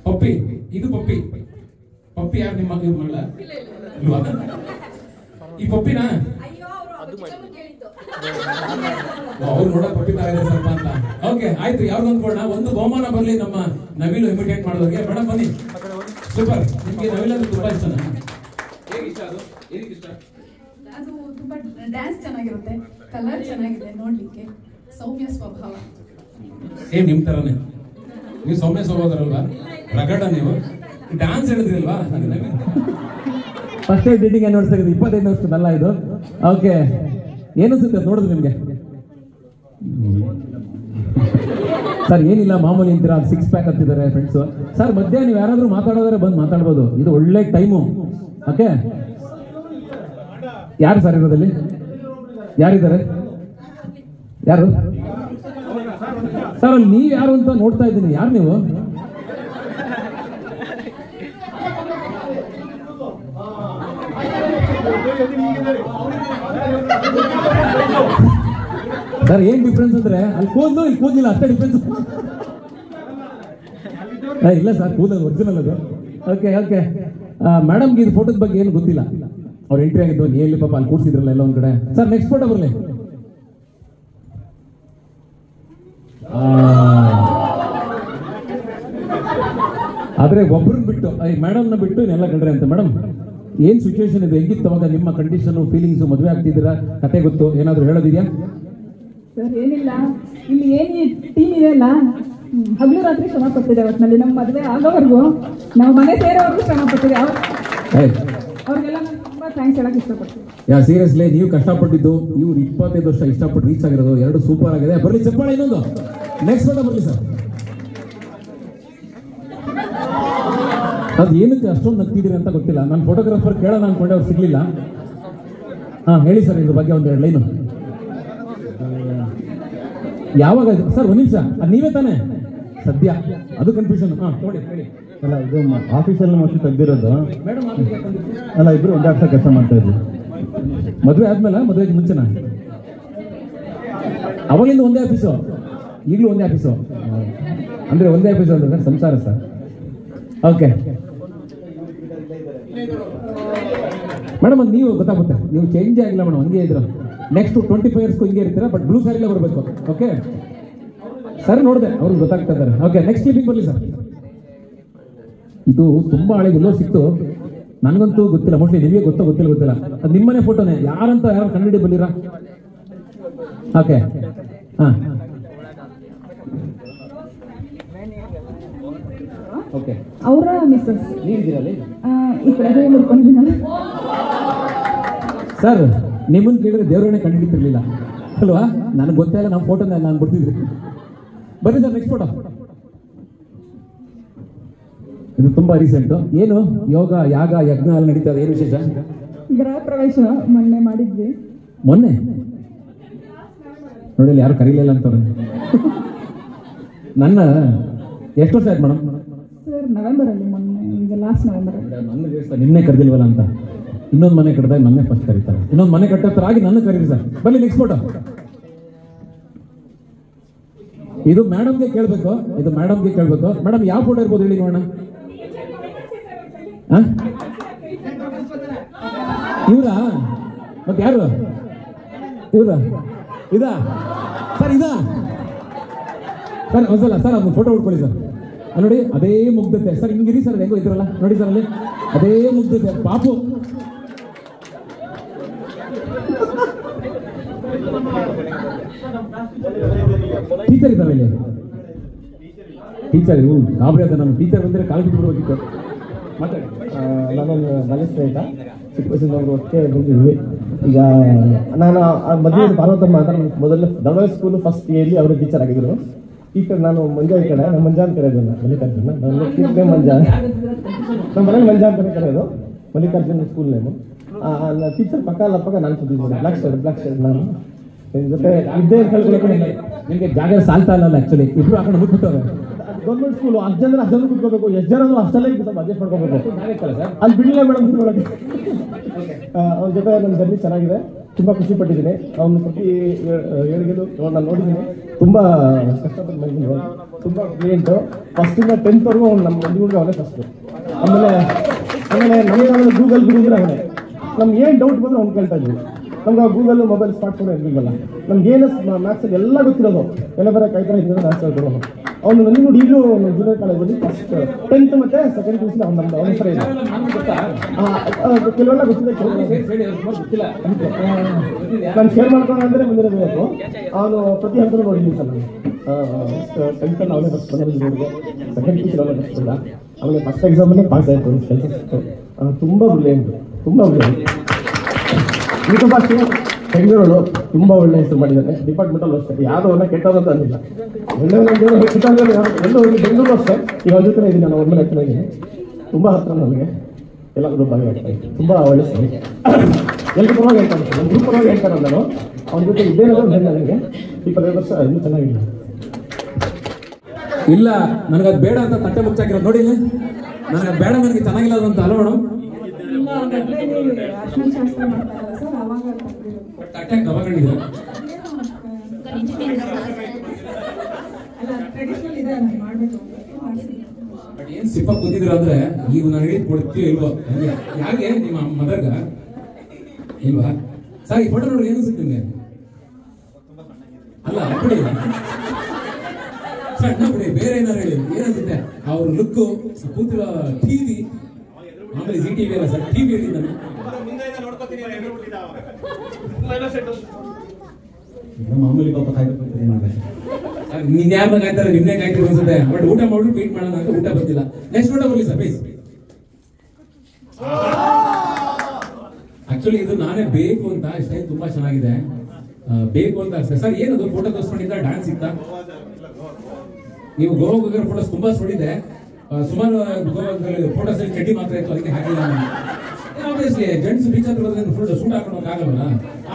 ಪಪ್ಪಿ. ಇದು ಪಪ್ಪಿ. ಪಪ್ಪಿ ಯಾರು ನಿಮ್ಮ ಮಗಳ? ಇಲ್ವಾ? ಈ ಪಪ್ಪಿನ ಅವ್ರು ನೋಡೋ ಪಪ್ಪಿ ತರ ಇದೆ ಸ್ವಲ್ಪ ಅಂತ. ಓಕೆ ಆಯ್ತು, ಯಾವ್ದು ಅಂದ್ಕೊಳ್ಳೋಣ. ಒಂದು ಬಹುಮಾನ ಬರ್ಲಿ ನಮ್ಮ ನವಿಲು ಇಮಿಟೇಟ್ ಮಾಡೋದಕ್ಕೆ. ಮೇಡಮ್ ಬನ್ನಿ. ಸೂಪರ್. ನಿಮ್ಗೆ ನವಿಲು ಅಂದ್ರೆ ತುಂಬಾ ಇಷ್ಟನಾ? ಹೇಗೆ ಇಷ್ಟ ಅದು? ಏನಕ್ಕೆ ಇಷ್ಟ? ಅದು ತುಂಬಾ ಡ್ಯಾನ್ಸ್ ಚೆನ್ನಾಗಿರುತ್ತೆ, ಕಲರ್ ಚೆನ್ನಾಗಿದೆ ನೋಡ್ಲಿಕ್ಕೆ, ಸೌಮ್ಯ ಸ್ವಭಾವ. ನಿಮ್ ತರನೇ ನೀವು ಸೌಮ್ಯ ಸ್ವಭಾವದಲ್ವಾ? ರಗಡ ನೀವು ಡ್ಯಾನ್ಸ್ ಹೇಳಿದ್ರಿಲ್ವಾ? ಫಸ್ಟ್ ಡೇಟಿಂಗ್ ಆನಿವರ್ಸರಿ 25 ವರ್ಷದಲ್ಲ ಇದು. ಓಕೆ, ಏನನ್ಸುತ್ತೆ ನೋಡಿದ್ರೆ ನಿಮ್ಗೆ? ಸರ್ ಏನಿಲ್ಲ, ಮಾಮೂಲಿ ಅಂತೀರ. 6 ಪ್ಯಾಕ್ ಅಂತಿದ್ದಾರೆ ಫ್ರೆಂಡ್ಸ್. ಸರ್ ಮಧ್ಯ ನೀವು ಯಾರಾದ್ರೂ ಮಾತಾಡೋದ್ರೆ ಬಂದು ಮಾತಾಡ್ಬೋದು, ಇದು ಒಳ್ಳೆ ಟೈಮು. ಓಕೆ, ಯಾರು ಸರ್ ಇರೋದಲ್ಲಿ? ಯಾರಿದ್ದಾರೆ? ಯಾರು ಸರ್? ಅಲ್ಲಿ ನೀವು ಯಾರು ಅಂತ ನೋಡ್ತಾ ಇದ್ದೀನಿ. ಯಾರು ನೀವು? ಸರ್ ಏನ್ ಡಿಫ್ರೆನ್ಸ್ ಅಂದ್ರೆ ಅಲ್ಲಿ ಕೂದಲು ಇಲ್ಲಿ ಕೂದಲಿಲ್ಲ, ಅಷ್ಟೇ ಡಿಫ್ರೆನ್ಸ್. ಇಲ್ಲ ಸರ್, ಕೂದಲು ಒರಿಜಿನಲ್ ಅದು. ಓಕೆ ಓಕೆ, ಮೇಡಮ್ಗೆ ಇದು ಫೋಟೋದ ಬಗ್ಗೆ ಏನು ಗೊತ್ತಿಲ್ಲ. ಅವ್ರು ಎಂಟ್ರಿ ಆಗಿದ್ದು ಎಲ್ಲಿ ಪಾಪ ಅಲ್ಲಿ ಕೂರ್ಸಿದ್ರಲ್ಲ ಎಲ್ಲ ಒಂದ್ ಕಡೆ. ಸರ್ ನೆಕ್ಸ್ಟ್ ಫೋಟೋ ಬರಲಿ. ಆದ್ರೆ ಒಬ್ರನ್ನ ಬಿಟ್ಟು, ಮೇಡಮ್ನ ಬಿಟ್ಟು ಇನ್ನೆಲ್ಲ ಕಂಡ್ರೆ ಅಂತ. ಮೇಡಮ್ ಏನ್ ಸಿಚುವೇಶನ್ ಇದೆ? ಹೆಂಗಿತ್ತು ಅವಾಗ ನಿಮ್ಮ ಕಂಡೀಷನ್, ಫೀಲಿಂಗ್ಸ್? ಮದುವೆ ಆಗ್ತಿದ್ದೀರಾ? ಕತೆ ಗೊತ್ತು? ಏನಾದ್ರು ಹೇಳೋದಿದ್ಯಾ? ಸರ್ ಏನಿಲ್ಲ, ಇಲ್ಲಿ ಏನು ಟೀಮ್ ಇದೆಯಲ್ಲ, ಹಗಲು ರಾತ್ರಿ ಶ್ರಮ ಪಟ್ಟಿದೆ. ಒಟ್ಟಿನಲ್ಲಿ ನಮ್ಮ ಮದುವೆ ಆಗೋವರೆಗೂ, ನಾವು ಮನೆ ಸೇರೋವರೆಗೂ ಶ್ರಮ ಪಟ್ಟಿದೆ. ಅವ್ರಿಗೆಲ್ಲ ನಾನು ತುಂಬಾ ಥ್ಯಾಂಕ್ಸ್ ಹೇಳಕ್ ಇಷ್ಟಪಡ್ತೀನಿ. ಸೀರಿಯಸ್ಲಿ ನೀವು ಕಷ್ಟಪಟ್ಟಿದ್ದು, ಇವ್ರು 25 ವರ್ಷ ಇಷ್ಟಪಟ್ಟು ರೀಚ್ ಆಗಿರೋದು, 2 ಸೂಪರ್ ಆಗಿದೆ. ಬರ್ಲಿ ಚಪ್ಪಾಳೆ. ಇನ್ನೊಂದು ನೆಕ್ಸ್ಟ್ ಫೋಟೋ ಬರ್ಲಿ ಸರ್. ಅದು ಏನಕ್ಕೆ ಅಷ್ಟೊಂದು ನಗ್ತಿದ್ದೀರಿ ಅಂತ ಗೊತ್ತಿಲ್ಲ. ನಾನು ಫೋಟೋಗ್ರಾಫರ್ ಕೇಳೋಣ ಅನ್ಕೊಂಡೆ, ಅವ್ರು ಸಿಗ್ಲಿಲ್ಲ. ಹೇಳಿ ಸರ್ ಇದ್ರ ಬಗ್ಗೆ ಒಂದೆರಡು ಲೈನು. ಯಾವಾಗ ಸರ್? ಒಂದ್ ನಿಮಿಷ, ಅದು ನೀವೇ ತಾನೇ ಸದ್ಯ? ಅದು ಕನ್ಫ್ಯೂಷನ್. ನೋಡಿ ಹೇಳಿ. ಅಲ್ಲ, ಇದು ಆಫೀಸಲ್ಲಿ ಮೋಸ್ಟ್ಲಿ ತೆಗ್ದಿರೋದು. ಮೇಡಮ್ ಅಲ್ಲ, ಇಬ್ರು ಒಂದೇ ಆಫೀಸ್ ಕೆಲಸ ಮಾಡ್ತಾ ಇದ್ವಿ. ಮದುವೆ ಆದ್ಮೇಲೆ? ಮದುವೆಗೆ ಮುಂಚೆನ? ಅವಾಗಿಂದ ಒಂದೇ ಆಫೀಸು, ಈಗಲೂ ಒಂದೇ ಆಫೀಸು. ಅಂದ್ರೆ ಒಂದೇ ಆಫೀಸು ಅಂದ್ರೆ ಸರ್ ಸಂಸಾರ ಸರ್. ಓಕೆ ಮೇಡಮ್, ಅದು ನೀವು ಗೊತ್ತಾಗುತ್ತೆ, ನೀವು ಚೇಂಜ್ ಆಗಿಲ್ಲ ಮೇಡಮ್, ಹಂಗೆ ಇದ್ರ. ನೆಕ್ಸ್ಟ್ 25 ಇಯರ್ಸ್ಗೂ ಹಿಂಗೆ ಇರ್ತೀರಾ, ಬಟ್ ಬ್ಲೂ ಸ್ಯಾರಿಲೇ ಬರಬೇಕು. ಓಕೆ ಸರ್, ನೋಡಿದೆ ಅವ್ರಿಗೆ ಗೊತ್ತಾಗ್ತಾ ಇದ್ದಾರೆ. ಓಕೆ ನೆಕ್ಸ್ಟ್ ಕ್ಲಿಪಿಂಗ್ ಬರಲಿ ಸರ್. ಇದು ತುಂಬಾ ಹಳೆಗೆ ಎಲ್ಲೋ ಸಿಕ್ತು, ನನಗಂತೂ ಗೊತ್ತಿಲ್ಲ. ಮೋಸ್ಟ್ಲಿ ನಿಮಗೆ ಗೊತ್ತಿಲ್ಲ. ಅದು ನಿಮ್ಮನೆ ಫೋಟೋನೇ. ಯಾರಂತ ಯಾರು ಕಂಡುಹಿಡಿ ಬಂದಿರಾ? ಓಕೆ ಓಕೆ, ಅವರ ಮಿಸ್ಸಸ್ ನೀವಿದ್ದೀರಲ್ಲಿ ಈ ಕಡೆ ನೋಡ್ಕೊಂಡಿದ್ದೀನಿ ಸರ್. ನಿಮ್ಮನ್ನು ಕೇಳಿದ್ರೆ ದೇವರನ್ನೇ ಕಂಡುಹಿಡಿತಿರ್ಲಿಲ್ಲ ಅಲ್ವಾ? ನನಗೆ ಗೊತ್ತೇ ಇಲ್ಲ, ನಮ್ಮ ಫೋಟೋನ ನಾನು ಬಿಡ್ತಿದ್ರಿ. ಬನ್ನಿ ಸರ್ ನೆಕ್ಸ್ಟ್ ಫೋಟೋ. ಇದು ತುಂಬಾ ರೀಸೆಂಟು. ಏನು ಯೋಗ, ಯಾಗ, ಯಜ್ಞ ಎಲ್ಲ ನಡೀತಾ ಇದೆ. ಏನು ವಿಶೇಷ? ಗೃಹ ಪ್ರವೇಶ ಮೊನ್ನೆ ಮಾಡಿದ್ವಿ. ಮೊನ್ನೆ ನೋಡಿ, ಯಾರು ಕರೀಲಿಲ್ಲ ಅಂತವ್ರೆ. ನನ್ನ ಎಷ್ಟು ವರ್ಷ ಆಯ್ತು ಮೇಡಮ್? ಸರ್ ನವೆಂಬರಲ್ಲಿ, ಮೊನ್ನೆ, ಈಗ ಲಾಸ್ಟ್ ನವೆಂಬರ್. ನಿನ್ನೆ ಕರೆದಿಲ್ವಲ್ಲ ಅಂತ. ಇನ್ನೊಂದು ಮನೆ ಕಟ್ಟಿದಾಗ ನನ್ನೇ ಫಸ್ಟ್ ಕರೀತಾರೆ. ಇನ್ನೊಂದು ಮನೆ ಕಟ್ಟತ್ರ ಆಗಿ ನನ್ನ ಕರೀರಿ ಸರ್. ಬನ್ನಿ ನೆಕ್ಸ್ಟ್ ಫೋಟೋ. ಇದು ಮೇಡಮ್ಗೆ ಕೇಳಬೇಕು. ಮೇಡಮ್ ಯಾವ ಫೋಟೋ ಇರ್ಬೋದು ಹೇಳಿ ನೋಡೋಣ. ಇವ್ರಾ ಮತ್ತೆ ಯಾರು ಇವ್ರಾ ಇದಾ ಸರ್ ಇದಾ ಸರ್ ಒಂದ್ಸಲ ಸರ್ ಅದನ್ನ ಫೋಟೋ ಉಟ್ಕೊಳ್ಳಿ ಸರ್ ನೋಡಿ ಅದೇ ಮುಗ್ಧತೆ ಸರ್ ಹಿಂಗಿರಿ ಸರ್ ಹೆಂಗೋ ಇದ್ರಲ್ಲ ನೋಡಿ ಸರ್ ಅಲ್ಲಿ ಅದೇ ಮುಗ್ಧತೆ ಪಾಪು ಟೀಚರ್ ಇದ್ದಾವೆ ಇಲ್ಲಿ ಟೀಚರ್ ಗಾಬರಿ ಅದ ನಮ್ಮ ಟೀಚರ್ ಬಂದರೆ ಕಾಲು ಬಿಟ್ಬಿಡ್ಬೇಕಿತ್ತು ಮಾತಾಡಿ. ನಾನೊಂದು ಮನಸ್ಸು ಅಂತ ಚಿಕ್ಕ ವಯಸ್ಸಿನವರು ಒಟ್ಟಿಗೆ ಬಂದಿದ್ವಿ. ಈಗ ನಾನು ಮದುವೆ ಪಾರ್ವತಮ್ಮ ಅಂತ ಮೊದಲು ಧರ್ಮಸ್ಥಳ ಸ್ಕೂಲ್ ಫಸ್ಟ್ ಇಯರ್ಲಿ ಅವರು ಟೀಚರ್ ಆಗಿದ್ರು. ಈ ಕಡೆ ನಾನು ಮಂಜಾ ಈ ಕಡೆ ನಮ್ಮ ಮಂಜಾ ಅಂತ ಕರೆಯೋದು ಮಲ್ಲಿಕಾರ್ಜುನ ನನ್ನ ಮಂಜಾ ನಮ್ಮ ಮನೇಲಿ ಮಂಜಾ ಅಂತ ಕರೆಯೋದು ಮಲ್ಲಿಕಾರ್ಜುನ ಸ್ಕೂಲ್ ನೇಮು. ಟೀಚರ್ ಪಕ್ಕ ನಾನು ಕೂತಿದ್ದೀನಿ ಬ್ಲಾಕ್ ಶರ್ಟ್ ನಾನು ನಿನ್ನ ಜೊತೆ ಇದ್ದೇ ಹೇಳ್ಕೊಳಕ್ಕೆ ನಿಮಗೆ ಜಾಗ ಸಾಲ್ತಾ ಇಲ್ಲ ಆ್ಯಕ್ಚುಲಿ ಇಬ್ರು ಹಾಕೊಂಡು ಮುಟ್ಬಿಟ್ಟವ್ರೆ. ಗೌರ್ಮೆಂಟ್ ಸ್ಕೂಲು 10 ಜನ ಕುತ್ಕೋಬೇಕು, ಎಷ್ಟು ಜನ ಅಷ್ಟಲ್ಲೇ ಅಡ್ಜಸ್ಟ್ ಮಾಡ್ಕೋಬೇಕು. ಅಲ್ಲಿ ಬಿಡಲಿಲ್ಲ ಮೇಡಮ್ ಕುತ್ಕೊಳ್ಳೋಕೆ. ಅವ್ನ ಜೊತೆ ನನ್ನ ಜರ್ನಿ ಚೆನ್ನಾಗಿದೆ, ತುಂಬ ಖುಷಿ ಪಟ್ಟಿದ್ದೀನಿ. ಅವನು ಪ್ರತಿ ಏಳಿಗೆದು ನಾನು ನೋಡಿದ್ದೀನಿ, ತುಂಬ ಕಷ್ಟಪಟ್ಟು ಬಂದಿದ್ದೀನಿ. ತುಂಬ ಕ್ಲಿಯೆಂಟು ಫಸ್ಟಿಂದ 10th ನಮ್ಮ ಮಂದಿಗೆ ಅವನೇ ಫಸ್ಟು. ಆಮೇಲೆ ನಮಗೆ ಗೂಗಲ್ ಗುರುದ್ರೆ ಅವನೇ. ನಮ್ಗೆ ಏನು ಡೌಟ್ ಬಂದ್ರೆ ಅವ್ನು ಕೇಳ್ತಾ ಇದ್ವಿ. ನಮ್ಗೆ ಗೂಗಲ್ ಮೊಬೈಲ್ ಸ್ಮಾರ್ಟ್ಫೋನ್ ಇರಲಿಲ್ಲ. ನಮ್ಗೆ ಏನು ಮ್ಯಾಥ್ಸಲ್ಲಿ ಎಲ್ಲ ಗೊತ್ತಿರೋದು, ಎಲ್ಲ ಬರೋ ಕಾಯ್ತಾರೆ ಇದ್ದರೆ ಮ್ಯಾಥ್ಸ್ ಹೇಳ್ಕೊಡೋನು. ಅವನು ನನಗೆ ನೋಡಿ ಈಗಲೂ ಜೂನಿಯರ್ ಕಾಲೇಜಲ್ಲಿ ಫಸ್ಟ್ 10th ಮತ್ತು ಸೆಕೆಂಡ್ PUC ಅವ್ನು ನಮ್ದು ಅವನ ಹೆಸರು ಇದೆ. ಕೆಲವೆಲ್ಲ ಗೊತ್ತಿದೆ, ನಾನು ಶೇರ್ ಮಾಡ್ಕೊಂಡ್ರೆ ಮುಂದೆ ಬೇಕು. ಅವನು ಪ್ರತಿ ಹಂತನೂ ನೋಡಿದ್ದೀನಿ ಸರ್. ನಾನು 10th ಅವನೇ ಫಸ್ಟ್ ಬಂದಿರೋದು, ಸೆಕೆಂಡ್ PUC ಅವನೇ ಫಸ್ಟ್ ಇಲ್ಲ. ಆಮೇಲೆ ಫಸ್ಟ್ ಎಕ್ಸಾಮಲ್ಲೇ ಪಾಸ್ ಆಯಿತು. ತುಂಬ ಬ್ರಿಲಿಯಂಟ್, ತುಂಬ ಬ್ರಿಲಿಯಂಟ್. ಯೂಟ್ಯೂಬ್ ಅಷ್ಟೇ ಬೆಂಗಳೂರು ತುಂಬ ಒಳ್ಳೆ ಹೆಸರು ಮಾಡಿದ್ದಾರೆ. ಡಿಪಾರ್ಟ್ಮೆಂಟಲ್ಲೂ ಅಷ್ಟೇ ಯಾವುದೋ ಒಳ್ಳೆ ಕೆಟ್ಟದಂತ ಅಂದಿಲ್ಲ. ಎಲ್ಲೋ ಹೋಗಿ ಬೆಂಗಳೂರು ಅಷ್ಟೇ. ಈಗ ಅವ್ರ ಜೊತೆ ಇದ್ದೀನಿ, ನಾನು ಅವ್ರ ಮೇಲೆ ಹತ್ರ ಇದ್ದೀನಿ. ತುಂಬ ಹತ್ರ ನನಗೆ ಎಲ್ಲರೂ ಭಾಗಿಯಾಗ್ತಾ ಇದ್ದೀನಿ. ತುಂಬ ಒಳ್ಳೆ ಸರಿ ಎಲ್ಲರೂ ಪರವಾಗಿ ಹೇಳ್ತಾರೆ, ನನ್ನ ಗ್ರೂಪ್ ಪರವಾಗಿ ಹೇಳ್ತಾರೆ. ನಾನು ಅವ್ನ ಜೊತೆ ಇದ್ದೇನೋ ನನಗೆ 25 ವರ್ಷ ಇನ್ನೂ ಚೆನ್ನಾಗಿಲ್ಲ. ಇಲ್ಲ ನನಗದು ಬೇಡ ಅಂತ ತಟ್ಟೆ ಮುಚ್ಚಾಕಿರೋದು ನೋಡಿ. ನನಗೆ ಬೇಡ, ನನಗೆ ಚೆನ್ನಾಗಿಲ್ಲ ಅಂತ ಅಲ್ಲ ಮೇಡಮ್. ತಟ್ಟೆ ಗಮನಿದೆ ಏನ್ ಸಿಪ್ಪ ಕೂತಿದ್ರ ಅಂದ್ರೆ ಈಗ ನಾನು ಹೇಳಿದ್ ಕೊಡ್ತೀವಿ ಇಲ್ವಾ? ಯಾಕೆ ನಿಮ್ಮ ಮದರ್ಗ ಇಲ್ವಾ ಸರ್? ಈ ಫೋಟೋ ನೋಡಿ ಏನು ಅನ್ಸುತ್ತೆ ನಿಮ್ಗೆ? ಅಲ್ಲ ಬಿಡಿ ಸಣ್ಣ ಬಿಡಿ, ಬೇರೆ ಏನಾರು ಹೇಳಿ ಏನನ್ಸುತ್ತೆ? ಅವ್ರ ಲುಕ್, ಕೂತಿರೋ ಟಿವಿ, ಆಮೇಲೆ ZTV ಅಲ್ಲ ಸರ್, ಟಿವಿ ಹೇಳಿದ್ದ ಮಾಮೂಲಿ ಪಾಪ ನಿನ್ ಯಾರನ್ನ ಕಾಯ್ತಾರೆ, ನಿನ್ನೆ ಕಾಯ್ತೀರಿ ಅನ್ಸುತ್ತೆ. ಬಟ್ ಊಟ ಮಾಡ್ಬಿಟ್ಟು ವೇಟ್ ಮಾಡೋಣ ಅಂತ ಊಟ ಬಂದಿಲ್ಲ. ನೆಕ್ಸ್ಟ್ ಊಟ ಬರ್ಲಿ ಸರ್ ಪ್ಲೀಸ್. ಆಕ್ಚುಲಿ ಇದು ನಾನೇ ಬೇಕು ಅಂತ, ಸ್ಟೈಲ್ ತುಂಬಾ ಚೆನ್ನಾಗಿದೆ, ಬೇಕು ಅಂತ ಅಷ್ಟೇ ಸರ್. ಏನದು ಫೋಟೋ ತೋರಿಸ್ಕೊಂಡಿದ್ದ ಡ್ಯಾನ್ಸ್ ಇತ್ತ? ನೀವು ಗೋವಾ ಹೋಗಿರೋ ಫೋಟೋಸ್ ತುಂಬಾ ನೋಡಿದೆ, ಸುಮಾರು ಫೋಟೋಸ್ ಚಡ್ಡಿ ಮಾತ್ರ ಇತ್ತು, ಅದಕ್ಕೆ ಹಾಕಿಲ್ಲ. ಆಬ್ವಿಯಸ್ಲಿ ಜೆಂಟ್ಸ್ ಬೀಚ್ ಹತ್ರ ಹೋದ್ರೆ ಫುಲ್ ಸೂಟ್ ಹಾಕೊಂಡು ಆಗಲ್ಲ.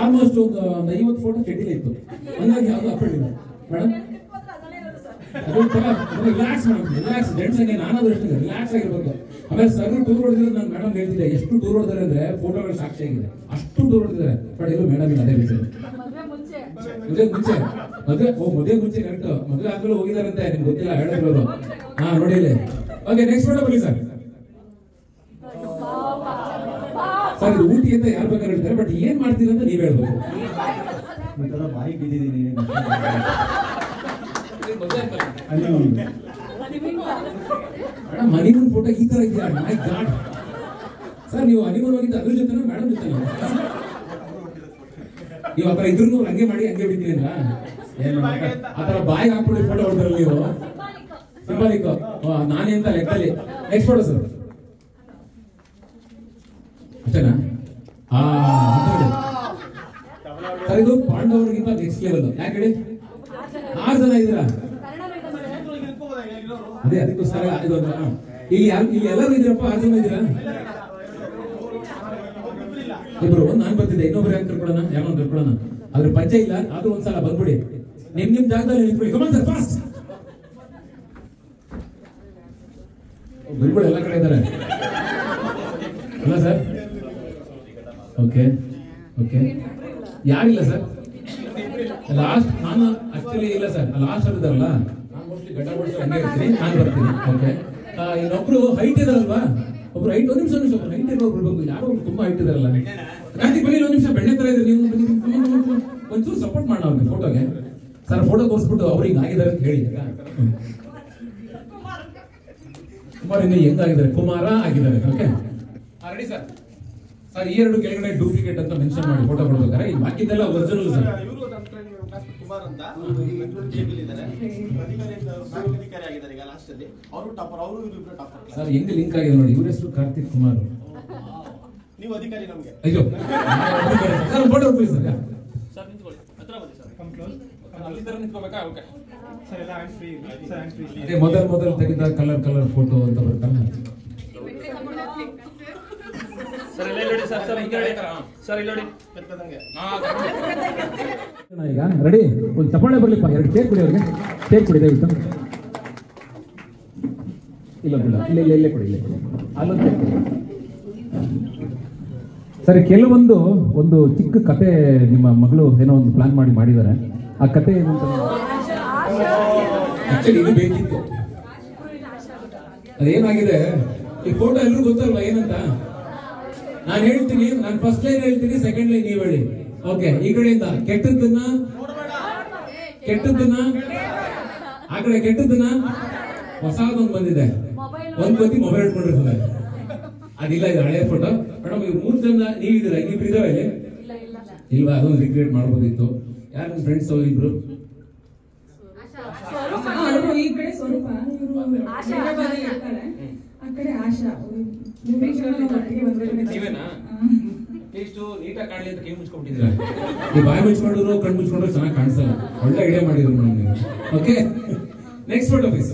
ಆಲ್ಮೋಸ್ಟ್ ಒಂದು 50 ಫೋಟೋ ಚಡ್ಡಿಲೇ ಇತ್ತು, ಹಂಗಾಗಿ ಯಾವುದು ಹಾಕೊಂಡಿಲ್ಲ ಮೇಡಮ್. ರಿಲ್ಯಾಕ್ಸ್ ಮಾಡಬೇಕು, ರಿಲ್ಯಾಕ್ಸ್. ಜೆಂಟ್ಸ್ ಹಂಗೆ ನಾನಾದ್ರೂ ಅಷ್ಟೇ ರಿಲ್ಯಾಕ್ಸ್ ಆಗಿರ್ಬೇಕು. ಆಮೇಲೆ ಸರ್ ಟೂರ್ ಹೊಡೆದಿರೋದು ನಾನು ಮೇಡಮ್ ಹೇಳ್ತಿದ್ದೆ, ಎಷ್ಟು ಟೂರ್ ಹೊಡೆದಾರೆ ಅಂದ್ರೆ ಫೋಟೋಗಳು ಸಾಕ್ಷಿ ಆಗಿದೆ, ಅಷ್ಟು ಟೂರ್ ಹೊಡೆದಿದ್ದಾರೆ. ಬಟ್ ಇದು ಮೇಡಮ್ ಇಲ್ಲ, ಅದೇ ವಿಚಾರ. ಮದುವೆ ಮುಂಚೆ ಕರೆಕ್ಟ್, ಮದುವೆ ಆದ್ಮೇಲೆ ಹೋಗಿದಾರಂತೆ, ನಿಮ್ಗೆ ಗೊತ್ತಿಲ್ಲ ಹೇಳಿದ್ರು. ಹಾ ನೋಡಿ ಇಲ್ಲಿ. ಓಕೆ ನೆಕ್ಸ್ಟ್ ಫೋಟೋ ಬನ್ನಿ ಸರ್. ಸರ್ ಇದು ಊಟಿ ಅಂತ ಯಾರು ಬೇಕಾದ್ರೆ ಹೇಳ್ತಾರೆ, ಬಟ್ ಏನ್ ಮಾಡ್ತೀರ ಅಂತ ನೀವ್ ಹೇಳ್ಬೇಕು. ಬಾಯಿ ಬಿದ್ದಿದ್ದೀನಿ ಮೇಡಮ್ ಹನಿಮೂನ್ ಫೋಟೋ ಈ ತರ ಇದೆಯಾ? ಮೈ ಗಾಡ್ ಸರ್, ನೀವು ಹನಿಮೂನ್ ಹೋಗಿದ್ದು ಅದ್ರ ಜೊತೆ ಮೇಡಮ್ ಜೊತೆ ನೀವು ಆ ತರ ಇದ್ರೂ ಹಂಗೆ ಮಾಡಿ ಹಂಗೆ ಬಿಡ್ತೀರಿ ಅಲ್ಲ? ಏನ್ ಆ ತರ ಬಾಯಿಗೆ ಹಾಕ್ಬಿಡಿ ಫೋಟೋ ಹೊಡೆದ್ರಲ್ಲ ನೀವು. ಸಿಂಬಾಲಿಕ್ ನಾನೇ ಅಂತ ಲೆಕ್ಕಲ್ಲಿ. ನೆಕ್ಸ್ಟ್ ಫೋಟೋ ಸರ್, ಅಷ್ಟೇನಾ? ಸರ್ ಇದು ಪಾಂಡವರಿಗಿಂತ ನೆಕ್ಸ್ಟ್ ಲೆವೆಲ್. ಯಾಕೆ ಹೇಳಿ? 6 ಜನ ಇದ್ದೀರಾ, ಅದೇ ಅದಕ್ಕೋಸ್ಕರ ಇಲ್ಲಿ ಎಲ್ಲರೂ ಇದ್ದೀರಪ್ಪ. 6 ಜನ ಇದ್ದೀರಾ? ಇಬ್ರು, ನಾನು ಬರ್ತಿದ್ದೆ, ಇನ್ನೊಬ್ರು ಯಾಕೆ ಕರ್ಕೊಡೋಣ, ಯಾರೋ ಕರ್ಕೊಡೋಣ. ಅದ್ರ ಪಂಚೆ ಇಲ್ಲ, ಆದ್ರೂ ಒಂದ್ಸಲ ಬಂದ್ಬಿಡಿ. ನಿಮ್ ಜಾಗದಲ್ಲಿ ನಿಂತ್ಬಿಡಿ. Come on sir, fast. ಬಿಲ್ಬಿಡಿ, ಎಲ್ಲ ಕಡೆ ಇದ್ದಾರೆ ಅಲ್ಲ ಸರ್? ಓಕೆ ಓಕೆ, ಯಾರಿಲ್ಲ ಸರ್? ಲಾಸ್ಟ್ ನಾನು ಆಕ್ಚುಲಿ ಇಲ್ಲ ಸರ್, ಲಾಸ್ಟ್ ಇದ್ದಾರಲ್ಲ, ನಾನು ಮೋಸ್ಟ್ಲಿ ಗಡ್ಡ ಬಿಡಿಸಿ ಹಂಗೆ ಇರ್ತೀನಿ, ನಾನು ಬರ್ತೀನಿ. ಓಕೆ, ಇನ್ನೊಬ್ರು ಹೈಟ್ ಇದಾರಲ್ವಾ, ಒಬ್ರು ಹೈಟ್ ಒಂದು ನಿಮಿಷ ಹೈಟ್ ಇರೋರು ಬರ್ಬೇಕು. ಯಾರೋ ಒಬ್ರು ತುಂಬಾ ಹೈಟ್ ಇದಾರಲ್ಲ. ಕಾರ್ತಿಕ್ ಬನ್ನಿ ಒಂದು ನಿಮಿಷ, ಬೆಣ್ಣೆ ತರ ಇದೆ ನೀವು. ಒಂಚೂರು ಸಪೋರ್ಟ್ ಮಾಡೋಣ ಅವ್ರಿಗೆ ಫೋಟೋಗೆ. ಸರ್ ಫೋಟೋ ತೋರಿಸ್ಬಿಟ್ಟು ಅವ್ರು ಹಿಂಗ ಆಗಿದ್ದಾರೆ ಅಂತ ಹೇಳಿ. ಕುಮಾರ್ ಇನ್ನು ಹೆಂಗಾಗಿದ್ದಾರೆ? ಕುಮಾರ ಆಗಿದ್ದಾರೆ. Okay ready sir. ಸರ್ ಈ ಎರಡು ಕೆಳಗಡೆ ಡೂಪ್ಲಿಕೇಟ್ ಅಂತ ಮೆನ್ಷನ್ ಮಾಡಿ ಫೋಟೋ ಕೊಡ್ಬೇಕಾರೆ, ಈ ಬಾಕಿದೆಲ್ಲ ಒರಿಜಿನಲ್ ಸರ್. ಕುಮಾರ್ ಅಂತ ಅಧಿಕಾರಿ ಆಗಿದ್ದಾರೆ ಈಗ ಲಾಸ್ಟ್ ಅಲ್ಲಿ. ಅವರು ಟಾಪರ್, ಅವರು ಇಬ್ರು ಟಾಪರ್. ಸರ್ ಹೆಂಗೆ ಲಿಂಕ್ ಆಗಿದೆ ನೋಡಿ. ಇವ್ರ ಹೆಸರು ಕಾರ್ತಿಕ್ ಕುಮಾರ್. ನೀವು ಅಧಿಕಾರಿ ನಮಗೆ. ಅಯ್ಯೋ sir photo please sir. Sir ನಿಂತ್ಕೊಳ್ಳಿ, ಹತ್ರ ಬನ್ನಿ ಸರ್. ಅಲ್ಲಿ ತರ ನಿಂತ್ಕೋಬೇಕಾ? ಓಕೆ ಸರ್ ಎಲ್ಲ hand free, sir hand free. ಅದೇ ಮೊದಲು ತೆಗೆದ ಕಲರ್ ಫೋಟೋ ಅಂತ ಬರುತ್ತಲ್ಲ ಸರ್ ಇಲ್ಲ ನೋಡಿ ಸರ್. ಸರ್ ಹಿಂಗೆ ಸರ್ ಇಲ್ಲ ನೋಡಿ ಬೆತ್ತದಂಗೆ. ಈಗ ರೆಡಿ. ಒಂದು ಚಪ್ಪಾಳೆ ಬರ್ಲಿಪ್ಪ. ಎರಡು ಚೇರ್ ಕೊಡಿ ಅವ್ರಿಗೆ. ಚೇರ್ ಕೊಡಿ ದಯವಿಟ್ಟು. ಇಲ್ಲೇ ಕೊಡಿ. ಅಲ್ಲೊಂದು ಚೇರ್ ಕೊಡಿ. ಸರಿ, ಕೆಲವೊಂದು ಒಂದು ಚಿಕ್ಕ ಕತೆ ನಿಮ್ಮ ಮಗಳು ಏನೋ ಒಂದು ಪ್ಲಾನ್ ಮಾಡಿದ್ದಾರೆ. ಆ ಕತೆ ಏನು ಅಂತ ಇದು ಬೇಕಿತ್ತು. ಅದೇನಾಗಿದೆ, ಈ ಫೋಟೋ ಎಲ್ಲರೂ ಗೊತ್ತಲ್ವಾ ಏನಂತ? ನಾನು ಹೇಳ್ತೀನಿ, ನಾನು ಫಸ್ಟ್ ಲೈನ್ ಹೇಳ್ತೀನಿ, ಸೆಕೆಂಡ್ ಲೈನ್ ನೀವು ಹೇಳಿ. ಓಕೆ, ಈ ಕಡೆಯಿಂದ ಕೆಟ್ಟದ್ದನ್ನ, ಆ ಕಡೆ ಕೆಟ್ಟದ್ದನ್ನ. ಹೊಸದೊಂದು ಬಂದಿದೆ, ಒಂದ್ ಬದಿ ಮೊಬೈಲ್ ಇಟ್ಕೊಂಡಿರ್ತದೆ. ಅದಿಲ್ಲ, ಇದು ಹಳೆ ಫೋಟೋ. ಮೇಡಮ್ ಇವ್ 3 ಜನ ನೀವಿದ್ದೀರಾ, ಇನ್ನಿಬ್ರು ಇದಾವೆ ಇಲ್ಲಿ ಇಲ್ವಾ? ಅದೊಂದು ರಿಕ್ರಿಯೇಟ್ ಮಾಡ್ಬೋದಿತ್ತು. ಯಾರು ನಿಮ್ಮ ಫ್ರೆಂಡ್ಸ್ ಅವ್ರು ಇಬ್ರು? ಈ ಕಡೆ ಸ್ವರೂಪ, ಆ ಕಡೆ ಆಶಾ. ನೀವೇನಾ? ಎಷ್ಟು ನೀಟಾಗಿ ಕಾಣಲಿ ಅಂತ ಕೈ ಮುಚ್ಕೊಂಡ್ಬಿಟ್ಟಿದ್ರ. ಈ ಬಾಯಿ ಮುಚ್ಕೊಂಡ್ರು ಕಣ್ಣು ಮುಚ್ಕೊಂಡ್ರು ಚೆನ್ನಾಗಿ ಕಾಣಿಸಲ್ಲ. ಒಳ್ಳೆ ಐಡಿಯಾ ಮಾಡಿದ್ರು ಮೇಡಮ್ ನೀವು. Okay, next photo please.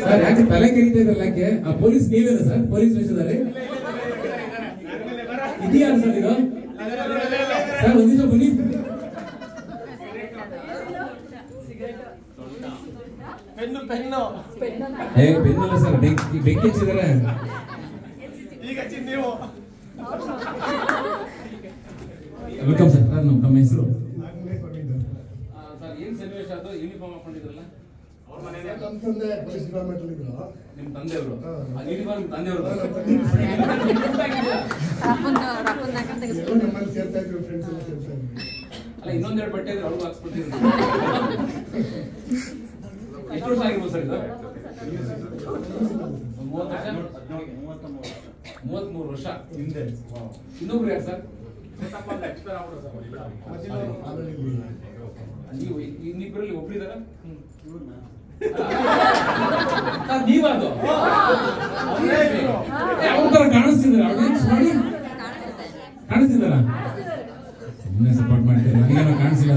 Sir ಯಾಕೆ ತಲೆ ಕೆರಿತಾ ಇದ್ರಲ್ಲ? ಯಾಕೆ? ಆ ಪೊಲೀಸ್ ನೀವೇನ ಸರ್? ಪೊಲೀಸ್ ವೇಷದಲ್ಲಿ ಇದೆಯಾ ಸರ್ ಇದು? ಸರ್ ಒಂದಿನ ಬನ್ನಿ. ಪೆನ್ನು ಪೆನ್ನಲ್ಲ ಸರ್, ಬೆಂಕಿ ಹಚ್ಚಿದಾರೆ. ಈಗ ನೀವು ವೆಲ್ಕಮ್ ಸರ್. ನಮ್ಮ ಹೆಸರು ಸರ್. ಏನ್ ಸನ್ನಿವೇಶ ಅದು? ಯೂನಿಫಾರ್ಮ್ ಹಾಕೊಂಡಿದ್ರಲ್ಲ, ನಮ್ಮ ತಂದೆ ಪೊಲೀಸ್ ಡಿಪಾರ್ಟ್ಮೆಂಟ್ ಅಲ್ಲಿ ಇದ್ರು. ನಿಮ್ ತಂದೆಯವರು ಯೂನಿಫಾರ್ಮ್ ತಂದೆಯವರು ನಮ್ಮಲ್ಲಿ ಸೇರ್ತಾ ಇದ್ರು, ಫ್ರೆಂಡ್ಸ್ ಎಲ್ಲ ಸೇರ್ತಾ ಇದ್ರು. ಅಲ್ಲ, ಇನ್ನೊಂದೆರಡು ಬಟ್ಟೆ ಇದ್ರೆ ಅವ್ರು ಹಾಕ್ಸ್ಬಿಟ್ಟಿದ್ರು. ಎಷ್ಟು ವರ್ಷ ಆಗಿರ್ಬೋದು ಸರ್ ಇದು? 33 ವರ್ಷ ಹಿಂದೆ. ಇನ್ನೊಬ್ರು ಯಾರು ಸರ್? ನೀವು ಇನ್ನಿಬ್ಬರಲ್ಲಿ ಒಬ್ರಿದಾರ? ನೀವದು ಯಾವ ತರ ಕಾಣಿಸ್ತಿದಾರ? ನೋಡಿ, ಕಾಣಿಸ್ತಿದಾರ? ಸುಮ್ಮನೆ ಸಪೋರ್ಟ್ ಮಾಡ್ತೀರಾ, ನನಗೇನೋ ಕಾಣಿಸಿಲ್ಲ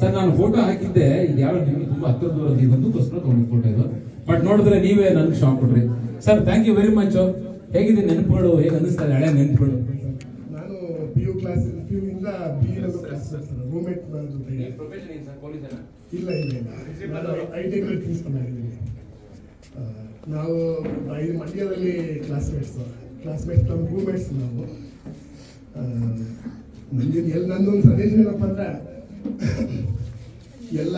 ಸರ್. ನಾನು ಫೋಟೋ ಹಾಕಿದ್ದೆ, ಇದು ಯಾರೋ ನಿಮ್ಗೆ ತುಂಬಾ ಹತ್ತಿರ ದೂರದ ಇದೊಂದಕ್ಕೋಸ್ಕರ ತಗೊಂಡು ಫೋಟೋ ಇದು. ಬಟ್ ನೋಡಿದ್ರೆ ನೀವೇ ನನ್ಗೆ ಶಾಕ್ ಕೊಡ್ರಿ sir. Thank you very much. ಹೇಗಿದೆ ನೆನಪುಗಳು? ಹೇಗೆ ಅನ್ನಿಸ್ತಾರೆ ಹಳೆ ನೆನಪುಗಳು? ನಾನು PU ಕ್ಲಾಸ್, PU ಇಂದ BE ಕ್ಲಾಸ್ ರೂಮ್ಮೇಟ್ ಜೊತೆಗೆ. ಪ್ರೊಫೆಷನ್ ಏನು ಸರ್? ಪೊಲೀಸ್ ಅಲ್ಲ? ಇಲ್ಲ, ನಾನು IT ಪ್ರಿನ್ಸಿಪಲ್ ಆಗಿದ್ದೀನಿ. ನಾವು 5 ಮಂಡ್ಯದಲ್ಲಿ ಕ್ಲಾಸ್ಮೇಟ್ಸ್, ನಮ್ಮ ರೂಮ್ಮೇಟ್ಸ್ ನಾವು. ನನ್ನೊಂದು ಸಜೆಷನ್ ಏನಪ್ಪ ಅಂದ್ರೆ, ಎಲ್ಲ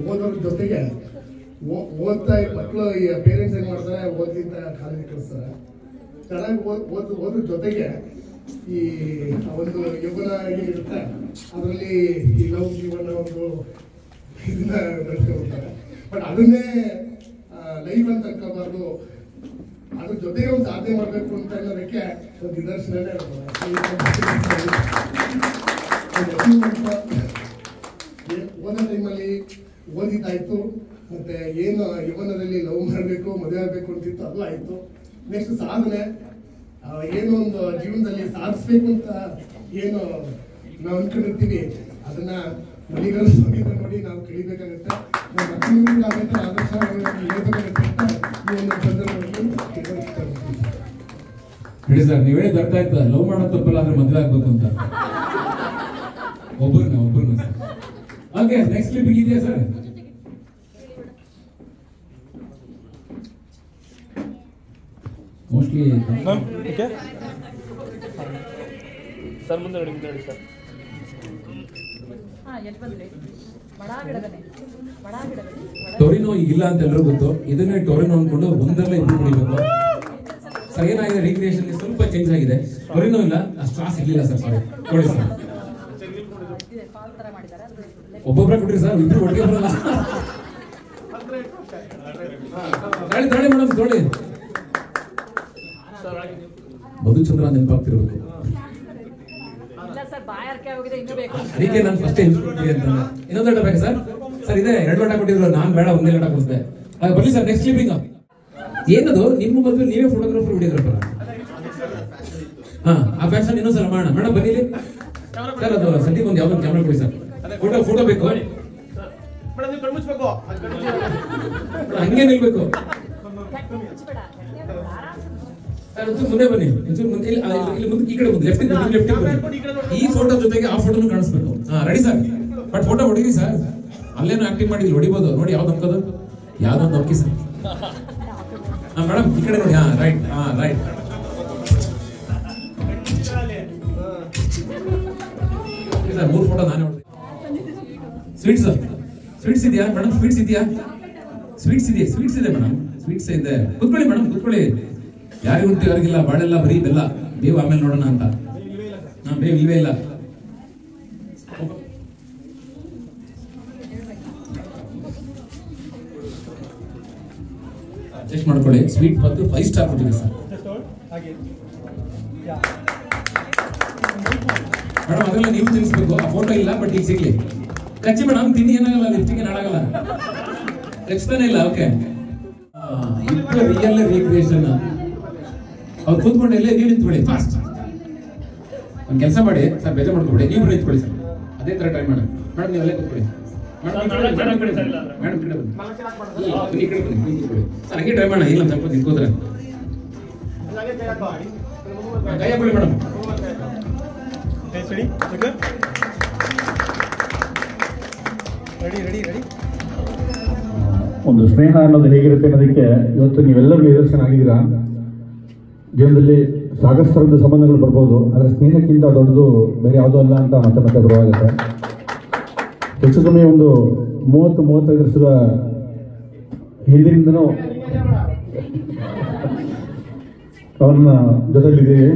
ಓದೋರ ಜೊತೆಗೆ ಓದ್ತಾ ಮಕ್ಕಳು, ಈ ಪೇರೆಂಟ್ಸ್ ಏನ್ ಮಾಡ್ತಾರೆ, ಓದಿಂದ ಕಾಲೇಜ್ ಕಳಿಸ್ತಾರೆ. ಚೆನ್ನಾಗಿ ಓದ್ರ ಜೊತೆಗೆ ಈ ಒಂದು ಯೌವನ ಏನಿರುತ್ತೆ ಅದರಲ್ಲಿ ಈ ಲವ್ ಜೀವನ ಒಂದು ಇದನ್ನ ಬೆಳೆಸ್ಕೊಳ್ತಾರೆ. ಬಟ್ ಅದನ್ನೇ ಲೈಫ್ ಅಂತ ಅನ್ಕೋಬಾರ್ದು. ಅದ್ರ ಜೊತೆಗೆ ಒಂದು ಸಾಧನೆ ಮಾಡಬೇಕು ಅಂತ ಅನ್ನೋದಕ್ಕೆ ಒಂದು ನಿದರ್ಶನನೇ ಓದೋ ಟೈಮಲ್ಲಿ ಓದಿದ್ದಾಯ್ತು. ಮತ್ತೆ ಏನು ಯೌವನದಲ್ಲಿ ಲವ್ ಮಾಡಬೇಕು, ಮದುವೆ ಆಗಬೇಕು ಅಂತಿತ್ತು, ಅದು ಆಯ್ತು. ನೆಕ್ಸ್ಟ್ ಸಾಧನೆ, ಏನೋ ಒಂದು ಜೀವನದಲ್ಲಿ ಸಾಧಿಸ್ಬೇಕು ಅಂತ ಏನು ನಾವು ಅನ್ಕೊಂಡಿರ್ತೀವಿ, ಅದನ್ನ ಮನೆಗಳ ಸಮಯದ ನೋಡಿ ನಾವು ಕಲಿಬೇಕಾಗುತ್ತೆ. ನಮ್ಮ ಮಕ್ಕಳಿಗಾಗುತ್ತೆ, ಆದರ್ಶ ಹೇಳ್ಬೇಕಾಗುತ್ತೆ ಅಂತ ಈ ಒಂದು ಸಂದರ್ಭದಲ್ಲಿ ಹೇಳಿ ಸರ್. ನೀವು ಹೇಳಿದ ಅರ್ಥ ಆಯ್ತಾ? ಲವ್ ಮಾಡೋದು ತಪ್ಪಲ್ಲ, ಆದ್ರೆ ಮದುವೆ ಆಗ್ಬೇಕು ಅಂತ. ಒಬ್ಬರನ್ನ ಸರ್. ಓಕೆ, ನೆಕ್ಸ್ಟ್ ಕ್ಲಿಪ್ ಇದೆಯಾ ಸರ್? ಮೋಸ್ಟ್ಲಿ ಸರ್ ಮುಂದೆ ನೋಡಿ ಸರ್. ಟೊರಿನೋ ಈಗಿಲ್ಲ ಅಂತ ಎಲ್ಲರೂ ಗೊತ್ತು. ಇದನ್ನೇ ಟೊರಿನೋ ಅನ್ಕೊಂಡು ಒಂದರಲ್ಲೇ ಇಬ್ರು ಕುಡಿಬೇಕು. ಸರ್ ಏನಾಗಿದೆ, ರೀಕ್ರಿಯೇಷನ್ ಸ್ವಲ್ಪ ಚೇಂಜ್ ಆಗಿದೆ. ಟೊರಿನೋ ಇಲ್ಲ, ಅಷ್ಟು ಕ್ಲಾಸ್ ಇರ್ಲಿಲ್ಲ ಸರ್. ಸಾರಿ ನೋಡಿ ಸರ್, ಒಬ್ಬೊಬ್ಬರ ಕೊಟ್ರಿ ಸರ್, ಇಬ್ರು ಒಟ್ಟಿಗೆ ಬರಲ್ಲ. ತೊಳಿ ಮೇಡಮ್ ತೊಳಿ. ಮಧುಚಂದ್ರ ನೆನಪಾಗ್ತಿರ್ಬೇಕು. ಅದಕ್ಕೆ ನಾನು ಫಸ್ಟ್ ಕೊಡ್ತೀವಿ ಅಂತ. ಇನ್ನೊಂದು ಲೋಟ ಬೇಕಾ ಸರ್? ಸರ್ ಇದೆ 2 ಲೋಟ ಕೊಟ್ಟಿದ್ರು, ನಾನು ಬೇಡ ಒಂದೇ ಲೋಟ ಕೊಡಿಸಿದೆ. ಬರ್ಲಿ ಸರ್, ನೆಕ್ಸ್ಟ್ ಕ್ಲಿಪಿಂಗ್ ಏನದು? ನಿಮ್ಮ ಮದುವೆ ನೀವೇ ಫೋಟೋಗ್ರಾಫರ್ ವಿಡಿಯೋಗ್ರಾಫರ್? ಆ ಫ್ಯಾಷನ್ ಇನ್ನೊಂದ್ಸಲ ಮಾಡೋಣ. ಮೇಡಮ್ ಬನ್ನಿ ಸರ್, ಅದು ಸದ್ಯಕ್ಕೆ ಒಂದು ಯಾವ್ದೊಂದು ಕ್ಯಾಮ್ರಾ ಕೊಡಿ ಸರ್. ಫೋಟೋ ಬೇಕು, ಹಂಗೆ ನಿಲ್ಬೇಕು ಸರ್. ಮುಂದೆ ಬನ್ನಿ, ಇಲ್ಲಿ ಮುಂದೆ ಈ ಕಡೆ ಲೆಫ್ಟ್ ಬನ್ನಿ. ಈ ಫೋಟೋ ಜೊತೆಗೆ ಆ ಫೋಟೋನು ಕಾಣಿಸ್ಬೇಕು. Ready sir? ಬಟ್ ಫೋಟೋ ಹೊಡಿರಿ ಸರ್, ಅಲ್ಲೇನು ಆಕ್ಟಿಂಗ್ ಮಾಡಿ ಹೊಡಿಬೋದು. ನೋಡಿ ಯಾವ್ದು ನಂಬ್ಕೋದು, ಯಾವ್ದೊಂದು ನಂಬಿಕೆ ಸರ್. ಮೇಡಮ್ ಈ ಕಡೆ ನೋಡಿ. Right right. ಸರ್ 3 ಫೋಟೋ ನಾನೇ ಹೊಡೆದೆ. ಸ್ವೀಟ್ಸ್ ಸ್ವೀಟ್ಸ್ ಇದೆಯಾ ಮೇಡಮ್? ಸ್ವೀಟ್ಸ್ ಇದೆಯಾ? ಸ್ವೀಟ್ಸ್ ಇದೆ ಮೇಡಮ್, ಸ್ವೀಟ್ಸ್ ಇದೆ. ಕುತ್ಕೊಳ್ಳಿ ಮೇಡಮ್, ಕುತ್ಕೊಳ್ಳಿ. ಯಾರಿಗೂ ಉಂಟು ಯಾರಿಗಿಲ್ಲ, ಬಾಳೆಲ್ಲ ಬರೀ ಬೆಲ್ಲ. ಬೇವು ಆಮೇಲೆ ನೋಡೋಣ ಅಂತ. ಬೇವು ಇಲ್ವೇ ಇಲ್ಲ. ಅಡ್ಜಸ್ಟ್ ಮಾಡ್ಕೊಳ್ಳಿ. ಸ್ವೀಟ್ ಮತ್ತು 5 ಸ್ಟಾರ್ ಕೊಟ್ಟಿದೆ ಸರ್. ಮೇಡಮ್ ಅದೆಲ್ಲ ನೀವು ತಿನ್ನಿಸ್ಬೇಕು. ಆ ಫೋಟೋ ಇಲ್ಲ, ಬಟ್ ಈಗ ಸಿಗ್ಲಿ. ಕಚ್ಚಿ ಮೇಡಮ್, ತಿಂಡಿ ಏನಾಗಲ್ಲ, ಲಿಫ್ಟಿಗೆ ನಾಡಾಗಲ್ಲ, ಕಚ್ತಾನೆ ಇಲ್ಲ. ಓಕೆ, ಇದು ರಿಯಲ್ ರೀಕ್ರಿಯೇಷನ್. ಅವ್ರು ಕೂತ್ಕೊಂಡು ಎಲ್ಲೇ ನೀವು ನಿಂತ್ಕೊಳ್ಳಿ ಫಾಸ್ಟ್. ಒಂದು ಕೆಲಸ ಮಾಡಿ ಸರ್, ಬೇಜಾರು ಮಾಡ್ಕೊಬೇಡಿ, ನೀವು ನಿಂತ್ಕೊಳ್ಳಿ ಸರ್. ಅದೇ ಥರ ಟ್ರೈ ಮಾಡಿ ಮೇಡಮ್. ನೀವು ಅಲ್ಲೇ ಕೂತ್ಕೊಳ್ಳಿ ಮೇಡಮ್. ಈ ಕಡೆ ಬನ್ನಿ, ಈ ಕಡೆ ಬನ್ನಿ, ನೀವು ಕೂತ್ಕೊಳ್ಳಿ ಸರ್. ಹಂಗೆ ಟ್ರೈ ಮಾಡೋಣ. ಇಲ್ಲ ಸ್ವಲ್ಪ ನಿಂತ್ಕೋದ್ರೆ ಕೈ ಹಾಕೊಳ್ಳಿ ಮೇಡಮ್. ಒಂದು ಸ್ನೇಹ ಅನ್ನೋದು ಹೇಗಿರುತ್ತೆ ಅನ್ನೋದಕ್ಕೆ ಇವತ್ತು ನೀವೆಲ್ಲರೂ ನಿದರ್ಶನ ಆಗಿದ್ದೀರಾ. ಜೀವನದಲ್ಲಿ ಸಾಕಷ್ಟು ಥರದ ಸಂಬಂಧಗಳು ಬರ್ಬೋದು, ಆದರೆ ಸ್ನೇಹಕ್ಕಿಂತ ದೊಡ್ಡದು ಬೇರೆ ಯಾವುದೂ ಅಲ್ಲ ಅಂತ ಮತ್ತೆ ಮತ್ತೆ ಬರುವಾಗುತ್ತೆ. ಹೆಚ್ಚು ಕಮ್ಮಿ ಒಂದು 30-35 ವರ್ಷದ ಹಿಂದಿನಿಂದನೂ ಅವ್ರನ್ನ ಜೊತೆಲಿದ್ದೀವಿ.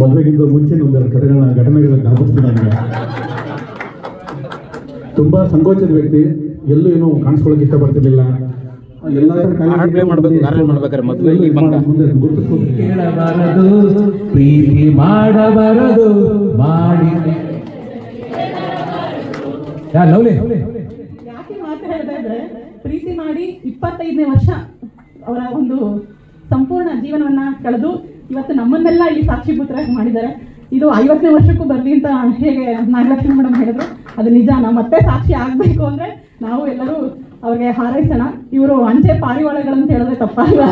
ಮದುವೆಗಿಂತ ಮುಂಚೆ ಒಂದೆರಡು ಘಟನೆಗಳನ್ನ ಜ್ಞಾಪಿಸ್ತೀನಿ. ನನಗೆ ತುಂಬ ಸಂಕೋಚದ ವ್ಯಕ್ತಿ, ಎಲ್ಲೂ ಏನೂ ಕಾಣಿಸ್ಕೊಳ್ಳೋಕೆ ಇಷ್ಟಪಡ್ತಿರ್ಲಿಲ್ಲ. ಎಲ್ಲ ಕೇಳಬಾರದು, ಪ್ರೀತಿ ಮಾಡಬಾರದು, ಮಾಡಿ ಯಾಕೆ ಮಾತು ಹೇಳ್ತಾ ಇದ್ರೆ, ಪ್ರೀತಿ ಮಾಡಿ 25ನೇ ವರ್ಷ ಅವರ ಒಂದು ಸಂಪೂರ್ಣ ಜೀವನವನ್ನ ಕಳೆದು ಇವತ್ತು ನಮ್ಮನ್ನೆಲ್ಲ ಇಲ್ಲಿ ಸಾಕ್ಷಿಭೂತರಾಗಿ ಮಾಡಿದ್ದಾರೆ. ಇದು 50ನೇ ವರ್ಷಕ್ಕೂ ಬರಲಿ ಅಂತ ಹೇಗೆ ನಾಗಲಕ್ಷ್ಮಿ ಮೇಡಮ್ ಹೇಳಿದ್ರು, ಅದು ನಿಜ. ನಾವು ಮತ್ತೆ ಸಾಕ್ಷಿ ಆಗಬೇಕು ಅಂದರೆ ನಾವು ಎಲ್ಲರೂ ಅವ್ರಿಗೆ ಹಾರೈಸೋಣ. ಇವರು ಅಂಚೆ ಪಾರಿವಾಳಗಳಂತ ಹೇಳಿದ್ರೆ ತಪ್ಪಾಗಲ್ಲ.